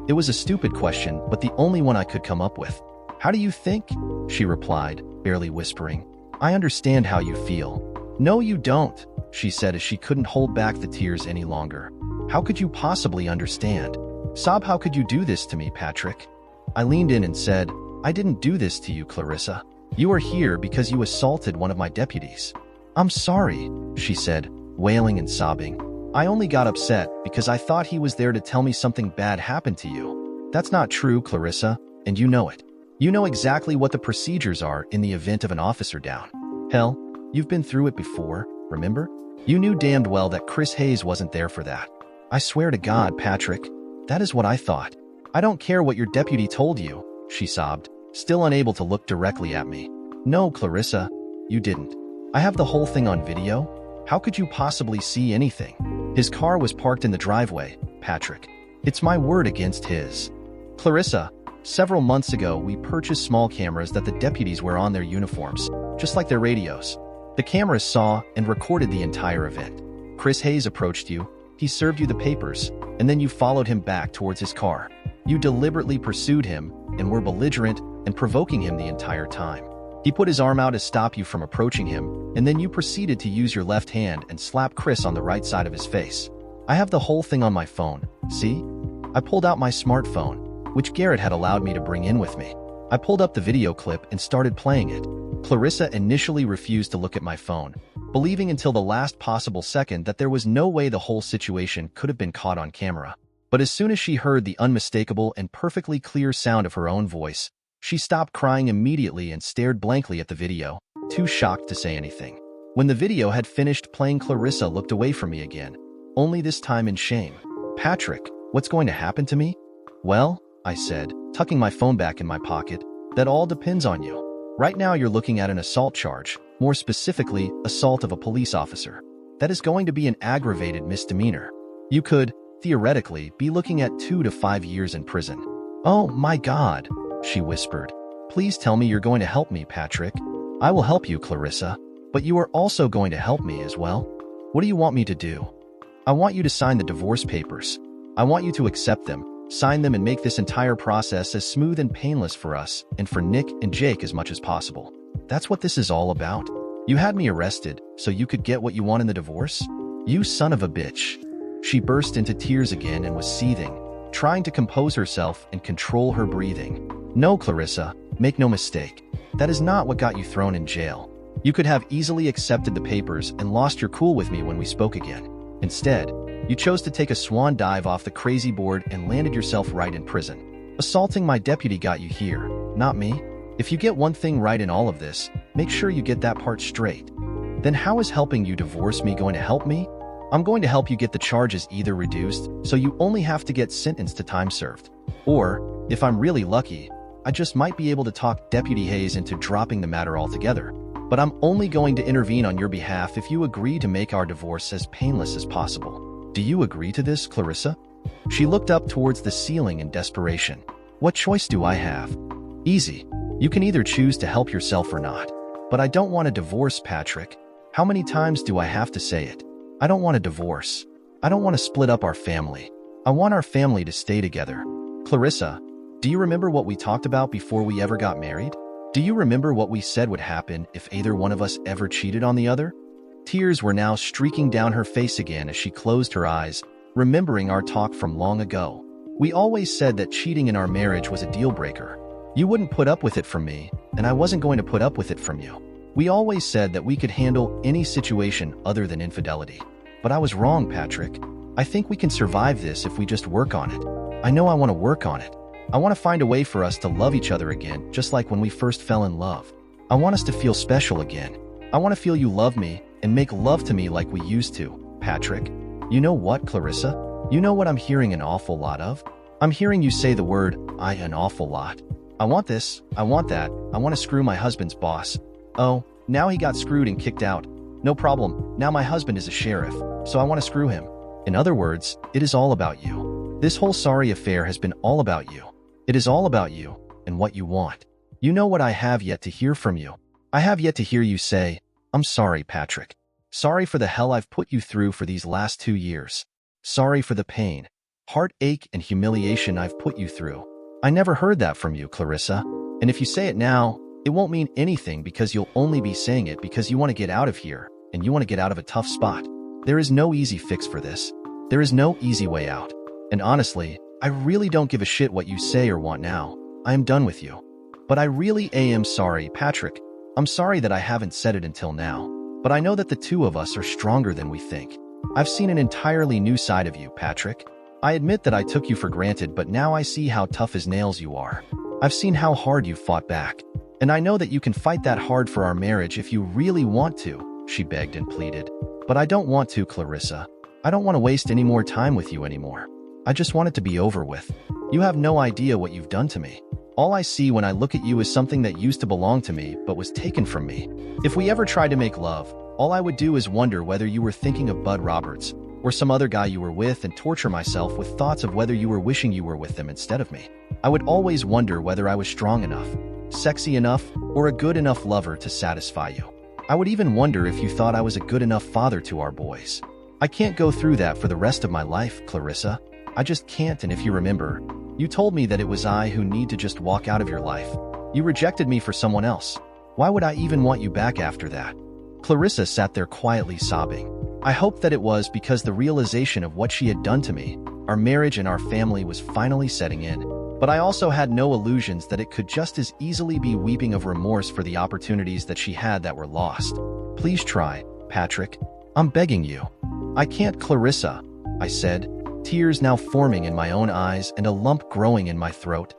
It was a stupid question, but the only one I could come up with. "How do you think?" she replied, barely whispering. "I understand how you feel." "No, you don't," she said as she couldn't hold back the tears any longer. "How could you possibly understand? Sob, how could you do this to me, Patrick?" I leaned in and said, "I didn't do this to you, Clarissa. You are here because you assaulted one of my deputies." "I'm sorry," she said, wailing and sobbing. "I only got upset because I thought he was there to tell me something bad happened to you." "That's not true, Clarissa, and you know it. You know exactly what the procedures are in the event of an officer down. Hell, you've been through it before, remember? You knew damned well that Chris Hayes wasn't there for that." "I swear to God, Patrick, that is what I thought." "I don't care what your deputy told you," she sobbed, still unable to look directly at me. "No, Clarissa, you didn't. I have the whole thing on video. How could you possibly see anything? His car was parked in the driveway, Patrick. It's my word against his." "Clarissa, several months ago we purchased small cameras that the deputies wear on their uniforms, just like their radios. The cameras saw and recorded the entire event. Chris Hayes approached you, he served you the papers, and then you followed him back towards his car. You deliberately pursued him and were belligerent and provoking him the entire time. He put his arm out to stop you from approaching him, and then you proceeded to use your left hand and slap Chris on the right side of his face. I have the whole thing on my phone, see? I pulled out my smartphone, which Garrett had allowed me to bring in with me. I pulled up the video clip and started playing it." Clarissa initially refused to look at my phone, believing until the last possible second that there was no way the whole situation could have been caught on camera. But as soon as she heard the unmistakable and perfectly clear sound of her own voice, she stopped crying immediately and stared blankly at the video, too shocked to say anything. When the video had finished playing, Clarissa looked away from me again, only this time in shame. "Patrick, what's going to happen to me?" "Well," I said, tucking my phone back in my pocket, "that all depends on you. Right now you're looking at an assault charge, more specifically, assault of a police officer. That is going to be an aggravated misdemeanor. You could, theoretically, be looking at 2 to 5 years in prison." "Oh my God," she whispered. "Please tell me you're going to help me, Patrick." "I will help you, Clarissa, but you are also going to help me as well." "What do you want me to do?" "I want you to sign the divorce papers. I want you to accept them, sign them, and make this entire process as smooth and painless for us and for Nick and Jake as much as possible. That's what this is all about. You had me arrested so you could get what you want in the divorce? You son of a bitch." She burst into tears again and was seething. trying to compose herself and control her breathing. No, Clarissa, make no mistake. That is not what got you thrown in jail. You could have easily accepted the papers and lost your cool with me when we spoke again. Instead, you chose to take a swan dive off the crazy board and landed yourself right in prison. Assaulting my deputy got you here, not me. If you get one thing right in all of this, make sure you get that part straight. Then how is helping you divorce me going to help me? I'm going to help you get the charges either reduced, so you only have to get sentenced to time served. Or, if I'm really lucky, I just might be able to talk Deputy Hayes into dropping the matter altogether. But I'm only going to intervene on your behalf if you agree to make our divorce as painless as possible. Do you agree to this, Clarissa? She looked up towards the ceiling in desperation. What choice do I have? Easy. You can either choose to help yourself or not. But I don't want a divorce, Patrick. How many times do I have to say it? I don't want a divorce. I don't want to split up our family. I want our family to stay together. Clarissa, do you remember what we talked about before we ever got married? Do you remember what we said would happen if either one of us ever cheated on the other? Tears were now streaking down her face again as she closed her eyes, remembering our talk from long ago. We always said that cheating in our marriage was a deal breaker. You wouldn't put up with it from me, and I wasn't going to put up with it from you. We always said that we could handle any situation other than infidelity. But I was wrong, Patrick. I think we can survive this if we just work on it. I know I want to work on it. I want to find a way for us to love each other again, just like when we first fell in love. I want us to feel special again. I want to feel you love me and make love to me like we used to, Patrick. You know what, Clarissa? You know what I'm hearing an awful lot of? I'm hearing you say the word, I an awful lot. I want this, I want that, I want to screw my husband's boss. Oh, now he got screwed and kicked out. No problem, now my husband is a sheriff, so I want to screw him. In other words, it is all about you. This whole sorry affair has been all about you. It is all about you and what you want. You know what I have yet to hear from you? I have yet to hear you say, I'm sorry, Patrick. Sorry for the hell I've put you through for these last 2 years. Sorry for the pain, heartache, and humiliation I've put you through. I never heard that from you, Clarissa. And if you say it now, it won't mean anything because you'll only be saying it because you want to get out of here and you want to get out of a tough spot. There is no easy fix for this. There is no easy way out. And honestly, I really don't give a shit what you say or want now. I am done with you. But I really am sorry, Patrick. I'm sorry that I haven't said it until now. But I know that the two of us are stronger than we think. I've seen an entirely new side of you, Patrick. I admit that I took you for granted, but now I see how tough as nails you are. I've seen how hard you fought back. And I know that you can fight that hard for our marriage if you really want to, she begged and pleaded. But I don't want to, Clarissa. I don't want to waste any more time with you anymore. I just want it to be over with. You have no idea what you've done to me. All I see when I look at you is something that used to belong to me but was taken from me. If we ever tried to make love, all I would do is wonder whether you were thinking of Bud Roberts or some other guy you were with and torture myself with thoughts of whether you were wishing you were with them instead of me. I would always wonder whether I was strong enough, sexy enough, or a good enough lover to satisfy you. I would even wonder if you thought I was a good enough father to our boys. I can't go through that for the rest of my life, Clarissa. I just can't, and if you remember, you told me that it was I who need to just walk out of your life. You rejected me for someone else. Why would I even want you back after that? Clarissa sat there quietly sobbing. I hoped that it was because the realization of what she had done to me, our marriage and our family was finally setting in. But I also had no illusions that it could just as easily be weeping of remorse for the opportunities that she had that were lost. Please try, Patrick. I'm begging you. I can't, Clarissa, I said, tears now forming in my own eyes and a lump growing in my throat.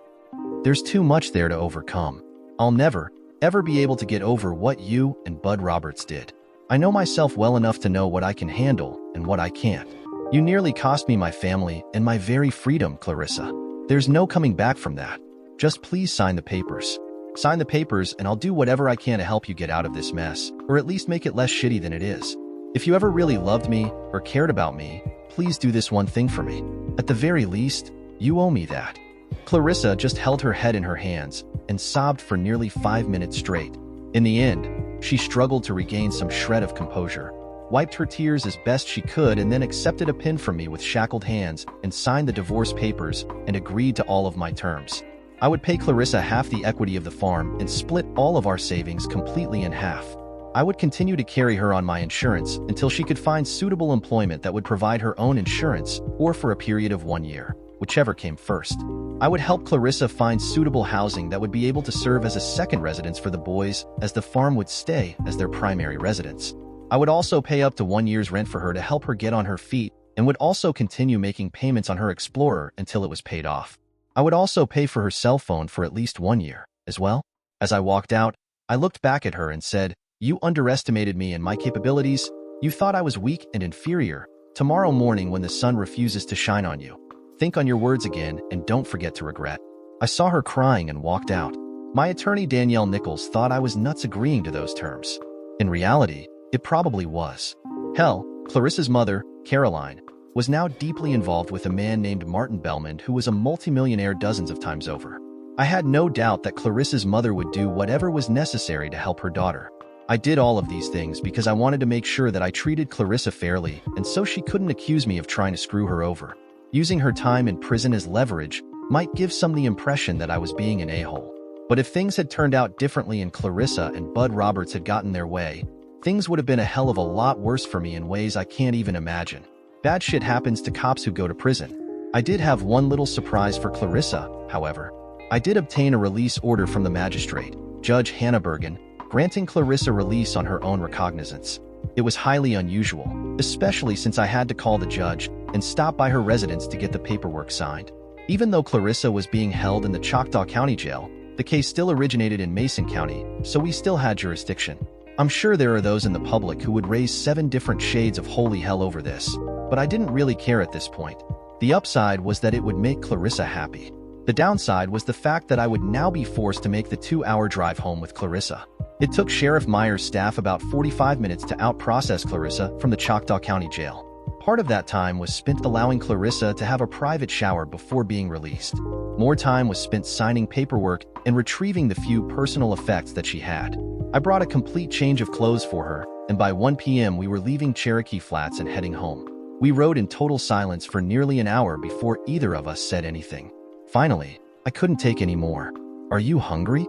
There's too much there to overcome. I'll never, ever be able to get over what you and Bud Roberts did. I know myself well enough to know what I can handle and what I can't. You nearly cost me my family and my very freedom, Clarissa. There's no coming back from that. Just please sign the papers. Sign the papers and I'll do whatever I can to help you get out of this mess, or at least make it less shitty than it is. If you ever really loved me or cared about me, please do this one thing for me. At the very least, you owe me that. Clarissa just held her head in her hands and sobbed for nearly 5 minutes straight. In the end, she struggled to regain some shred of composure, wiped her tears as best she could, and then accepted a pin from me with shackled hands and signed the divorce papers and agreed to all of my terms. I would pay Clarissa half the equity of the farm and split all of our savings completely in half. I would continue to carry her on my insurance until she could find suitable employment that would provide her own insurance, or for a period of 1 year. whichever came first. I would help Clarissa find suitable housing that would be able to serve as a second residence for the boys, as the farm would stay as their primary residence. I would also pay up to 1 year's rent for her to help her get on her feet, and would also continue making payments on her Explorer until it was paid off. I would also pay for her cell phone for at least 1 year, as well. As I walked out, I looked back at her and said, "You underestimated me and my capabilities. You thought I was weak and inferior. Tomorrow morning when the sun refuses to shine on you, think on your words again and don't forget to regret." I saw her crying and walked out. My attorney Danielle Nichols thought I was nuts agreeing to those terms. In reality, it probably was. Hell, Clarissa's mother, Caroline, was now deeply involved with a man named Martin Belmond who was a multimillionaire dozens of times over. I had no doubt that Clarissa's mother would do whatever was necessary to help her daughter. I did all of these things because I wanted to make sure that I treated Clarissa fairly, and so she couldn't accuse me of trying to screw her over. Using her time in prison as leverage might give some the impression that I was being an a-hole. But if things had turned out differently and Clarissa and Bud Roberts had gotten their way, things would have been a hell of a lot worse for me in ways I can't even imagine. Bad shit happens to cops who go to prison. I did have one little surprise for Clarissa, however. I did obtain a release order from the magistrate, Judge Hannah Bergen, granting Clarissa release on her own recognizance. It was highly unusual, especially since I had to call the judge and stop by her residence to get the paperwork signed. Even though Clarissa was being held in the Choctaw County Jail, the case still originated in Mason County, so we still had jurisdiction. I'm sure there are those in the public who would raise 7 different shades of holy hell over this, but I didn't really care at this point. The upside was that it would make Clarissa happy. The downside was the fact that I would now be forced to make the 2-hour drive home with Clarissa. It took Sheriff Meyer's staff about 45 minutes to out-process Clarissa from the Choctaw County Jail. Part of that time was spent allowing Clarissa to have a private shower before being released. More time was spent signing paperwork and retrieving the few personal effects that she had. I brought a complete change of clothes for her, and by 1 p.m. we were leaving Cherokee Flats and heading home. We rode in total silence for nearly an hour before either of us said anything. Finally, I couldn't take any more. "Are you hungry?"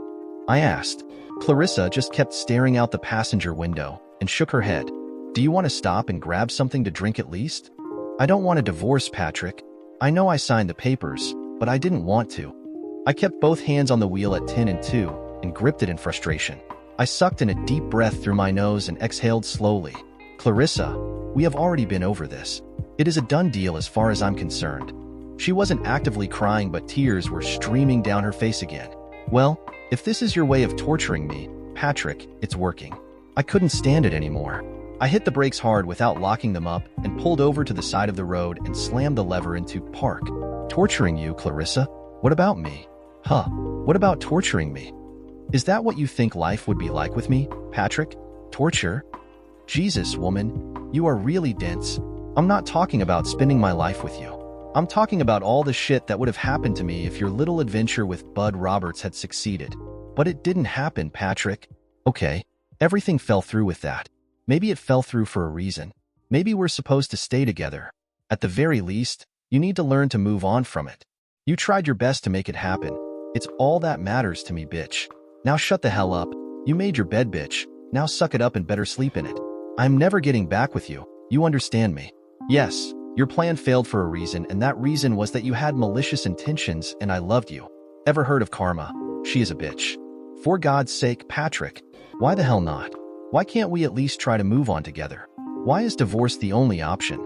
I asked. Clarissa just kept staring out the passenger window and shook her head. "Do you want to stop and grab something to drink at least?" "I don't want a divorce, Patrick. I know I signed the papers, but I didn't want to." I kept both hands on the wheel at 10 and 2 and gripped it in frustration. I sucked in a deep breath through my nose and exhaled slowly. "Clarissa, we have already been over this. It is a done deal as far as I'm concerned." She wasn't actively crying, but tears were streaming down her face again. "Well, if this is your way of torturing me, Patrick, it's working." I couldn't stand it anymore. I hit the brakes hard without locking them up and pulled over to the side of the road and slammed the lever into park. "Torturing you, Clarissa? What about me?" "Huh? What about torturing me? Is that what you think life would be like with me, Patrick? Torture? Jesus, woman, you are really dense. I'm not talking about spending my life with you. I'm talking about all the shit that would have happened to me if your little adventure with Bud Roberts had succeeded. But it didn't happen, Patrick. Okay, everything fell through with that. Maybe it fell through for a reason. Maybe we're supposed to stay together. At the very least, you need to learn to move on from it. You tried your best to make it happen. It's all that matters to me, bitch. Now shut the hell up. You made your bed, bitch. Now suck it up and better sleep in it. I'm never getting back with you. You understand me? Yes, your plan failed for a reason, and that reason was that you had malicious intentions and I loved you. Ever heard of karma? She is a bitch. For God's sake, Patrick, why the hell not? Why can't we at least try to move on together? Why is divorce the only option?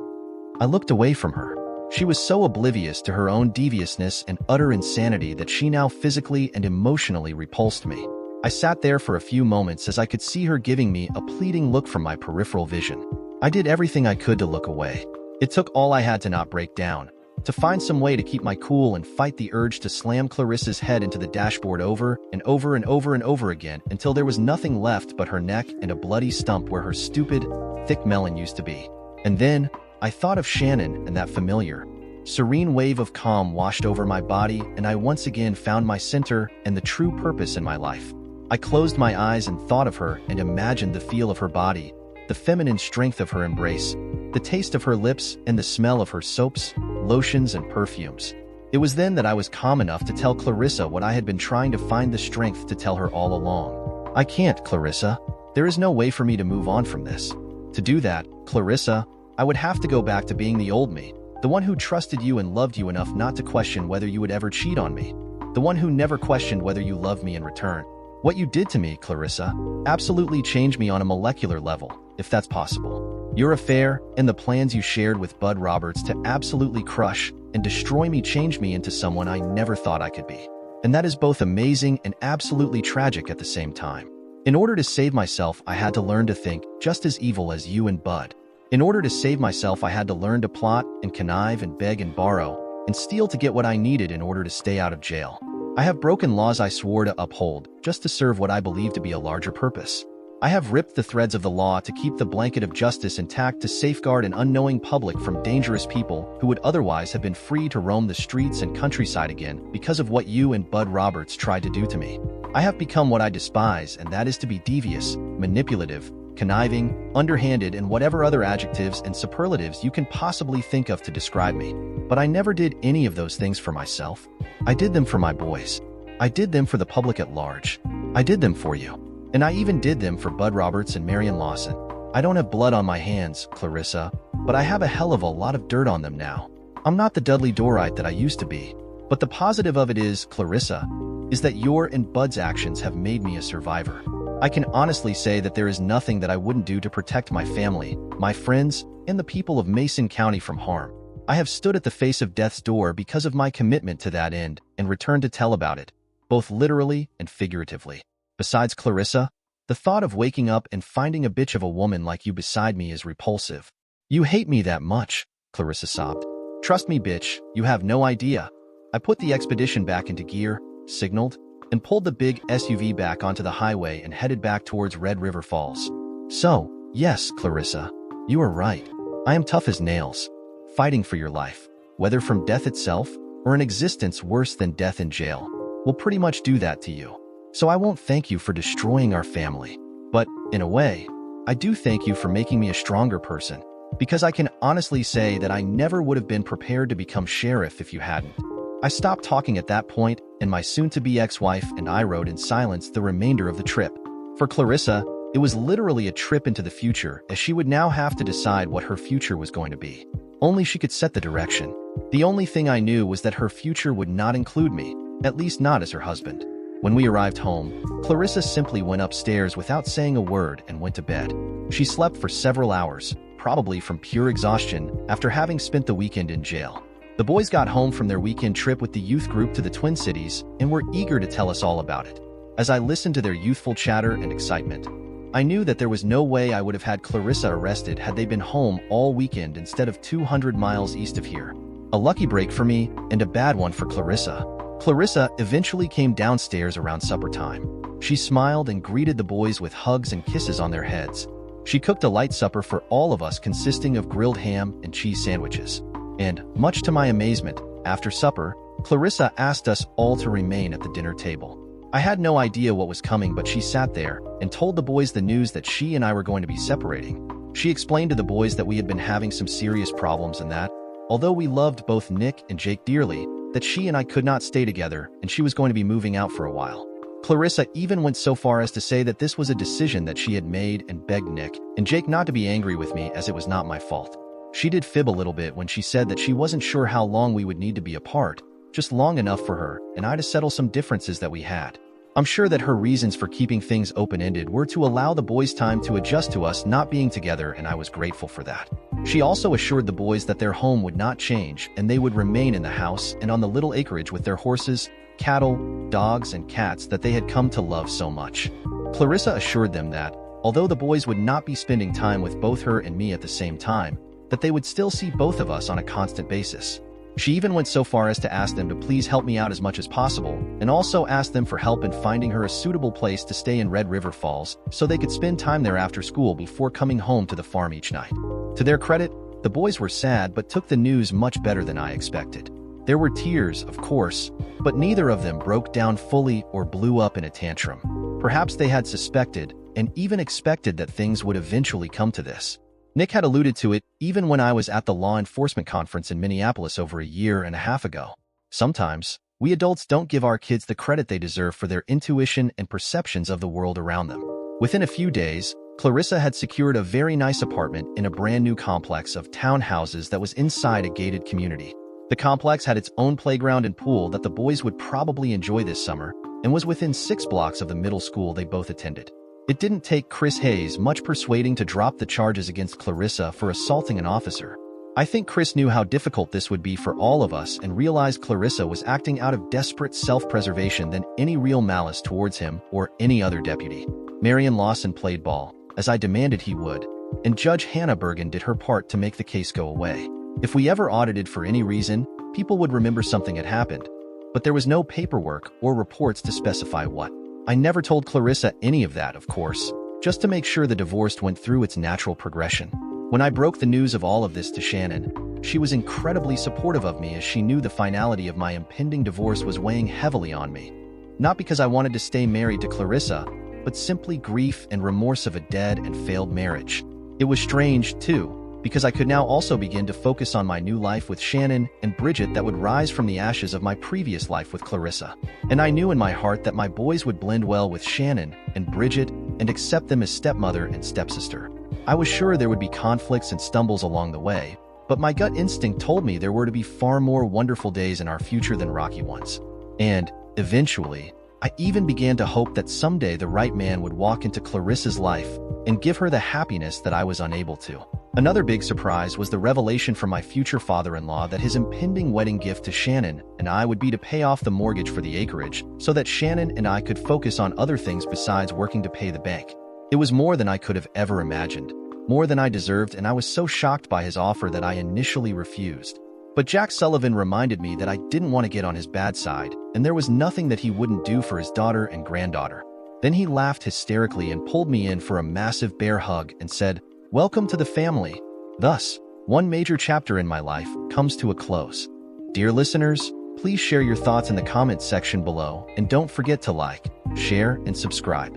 I looked away from her. She was so oblivious to her own deviousness and utter insanity that she now physically and emotionally repulsed me. I sat there for a few moments as I could see her giving me a pleading look from my peripheral vision. I did everything I could to look away. It took all I had to not break down, to find some way to keep my cool and fight the urge to slam Clarissa's head into the dashboard over and over and over and over again until there was nothing left but her neck and a bloody stump where her stupid, thick melon used to be. And then, I thought of Shannon, and that familiar, serene wave of calm washed over my body, and I once again found my center and the true purpose in my life. I closed my eyes and thought of her and imagined the feel of her body, the feminine strength of her embrace, the taste of her lips, and the smell of her soaps, lotions, and perfumes. It was then that I was calm enough to tell Clarissa what I had been trying to find the strength to tell her all along. I can't, Clarissa. There is no way for me to move on from this. To do that, Clarissa, I would have to go back to being the old me, The one who trusted you and loved you enough not to question whether you would ever cheat on me. The one who never questioned whether you loved me in return. What you did to me, Clarissa, absolutely changed me on a molecular level, if that's possible. Your affair and the plans you shared with Bud Roberts to absolutely crush and destroy me changed me into someone I never thought I could be. And that is both amazing and absolutely tragic at the same time. In order to save myself, I had to learn to think just as evil as you and Bud. In order to save myself, I had to learn to plot and connive and beg and borrow and steal to get what I needed in order to stay out of jail. I have broken laws I swore to uphold just to serve what I believe to be a larger purpose. I have ripped the threads of the law to keep the blanket of justice intact to safeguard an unknowing public from dangerous people who would otherwise have been free to roam the streets and countryside again because of what you and Bud Roberts tried to do to me. I have become what I despise, and that is to be devious, manipulative, conniving, underhanded, and whatever other adjectives and superlatives you can possibly think of to describe me. But I never did any of those things for myself. I did them for my boys. I did them for the public at large. I did them for you. And I even did them for Bud Roberts and Marion Lawson. I don't have blood on my hands, Clarissa, but I have a hell of a lot of dirt on them now. I'm not the Dudley Dorite that I used to be. But the positive of it is, Clarissa, is that your and Bud's actions have made me a survivor. I can honestly say that there is nothing that I wouldn't do to protect my family, my friends, and the people of Mason County from harm. I have stood at the face of death's door because of my commitment to that end and returned to tell about it, both literally and figuratively. Besides, Clarissa, the thought of waking up and finding a bitch of a woman like you beside me is repulsive. You hate me that much, Clarissa sobbed. Trust me, bitch, you have no idea. I put the expedition back into gear, signaled, and pulled the big SUV back onto the highway and headed back towards Red River Falls. So, yes, Clarissa, you are right. I am tough as nails, fighting for your life, whether from death itself or an existence worse than death in jail. Will pretty much do that to you. So I won't thank you for destroying our family. But, in a way, I do thank you for making me a stronger person, because I can honestly say that I never would have been prepared to become sheriff if you hadn't. I stopped talking at that point, and my soon-to-be ex-wife and I rode in silence the remainder of the trip. For Clarissa, it was literally a trip into the future, as she would now have to decide what her future was going to be. Only she could set the direction. The only thing I knew was that her future would not include me, at least not as her husband. When we arrived home, Clarissa simply went upstairs without saying a word and went to bed. She slept for several hours, probably from pure exhaustion after having spent the weekend in jail. The boys got home from their weekend trip with the youth group to the Twin Cities and were eager to tell us all about it. As I listened to their youthful chatter and excitement, I knew that there was no way I would have had Clarissa arrested had they been home all weekend instead of 200 miles east of here. A lucky break for me and a bad one for Clarissa. Clarissa eventually came downstairs around supper time. She smiled and greeted the boys with hugs and kisses on their heads. She cooked a light supper for all of us consisting of grilled ham and cheese sandwiches. And, much to my amazement, after supper, Clarissa asked us all to remain at the dinner table. I had no idea what was coming, but she sat there and told the boys the news that she and I were going to be separating. She explained to the boys that we had been having some serious problems and that, although we loved both Nick and Jake dearly, that she and I could not stay together and she was going to be moving out for a while. Clarissa even went so far as to say that this was a decision that she had made and begged Nick and Jake not to be angry with me as it was not my fault. She did fib a little bit when she said that she wasn't sure how long we would need to be apart, just long enough for her and I to settle some differences that we had. I'm sure that her reasons for keeping things open-ended were to allow the boys time to adjust to us not being together, and I was grateful for that. She also assured the boys that their home would not change and they would remain in the house and on the little acreage with their horses, cattle, dogs, and cats that they had come to love so much. Clarissa assured them that, although the boys would not be spending time with both her and me at the same time, that they would still see both of us on a constant basis. She even went so far as to ask them to please help me out as much as possible, and also asked them for help in finding her a suitable place to stay in Red River Falls so they could spend time there after school before coming home to the farm each night. To their credit, the boys were sad but took the news much better than I expected. There were tears, of course, but neither of them broke down fully or blew up in a tantrum. Perhaps they had suspected and even expected that things would eventually come to this. Nick had alluded to it even when I was at the law enforcement conference in Minneapolis over a year and a half ago. Sometimes, we adults don't give our kids the credit they deserve for their intuition and perceptions of the world around them. Within a few days, Clarissa had secured a very nice apartment in a brand new complex of townhouses that was inside a gated community. The complex had its own playground and pool that the boys would probably enjoy this summer, and was within 6 blocks of the middle school they both attended. It didn't take Chris Hayes much persuading to drop the charges against Clarissa for assaulting an officer. I think Chris knew how difficult this would be for all of us and realized Clarissa was acting out of desperate self-preservation than any real malice towards him or any other deputy. Marion Lawson played ball, as I demanded he would, and Judge Hannah Bergen did her part to make the case go away. If we ever audited for any reason, people would remember something had happened, but there was no paperwork or reports to specify what. I never told Clarissa any of that, of course, just to make sure the divorce went through its natural progression. When I broke the news of all of this to Shannon, she was incredibly supportive of me as she knew the finality of my impending divorce was weighing heavily on me. Not because I wanted to stay married to Clarissa, but simply grief and remorse of a dead and failed marriage. It was strange, too, because I could now also begin to focus on my new life with Shannon and Bridget that would rise from the ashes of my previous life with Clarissa. And I knew in my heart that my boys would blend well with Shannon and Bridget and accept them as stepmother and stepsister. I was sure there would be conflicts and stumbles along the way, but my gut instinct told me there were to be far more wonderful days in our future than rocky ones. And, eventually, I even began to hope that someday the right man would walk into Clarissa's life and give her the happiness that I was unable to. Another big surprise was the revelation from my future father-in-law that his impending wedding gift to Shannon and I would be to pay off the mortgage for the acreage so that Shannon and I could focus on other things besides working to pay the bank. It was more than I could have ever imagined, more than I deserved, and I was so shocked by his offer that I initially refused. But Jack Sullivan reminded me that I didn't want to get on his bad side, and there was nothing that he wouldn't do for his daughter and granddaughter. Then he laughed hysterically and pulled me in for a massive bear hug and said, "Welcome to the family." Thus, one major chapter in my life comes to a close. Dear listeners, please share your thoughts in the comments section below, and don't forget to like, share, and subscribe.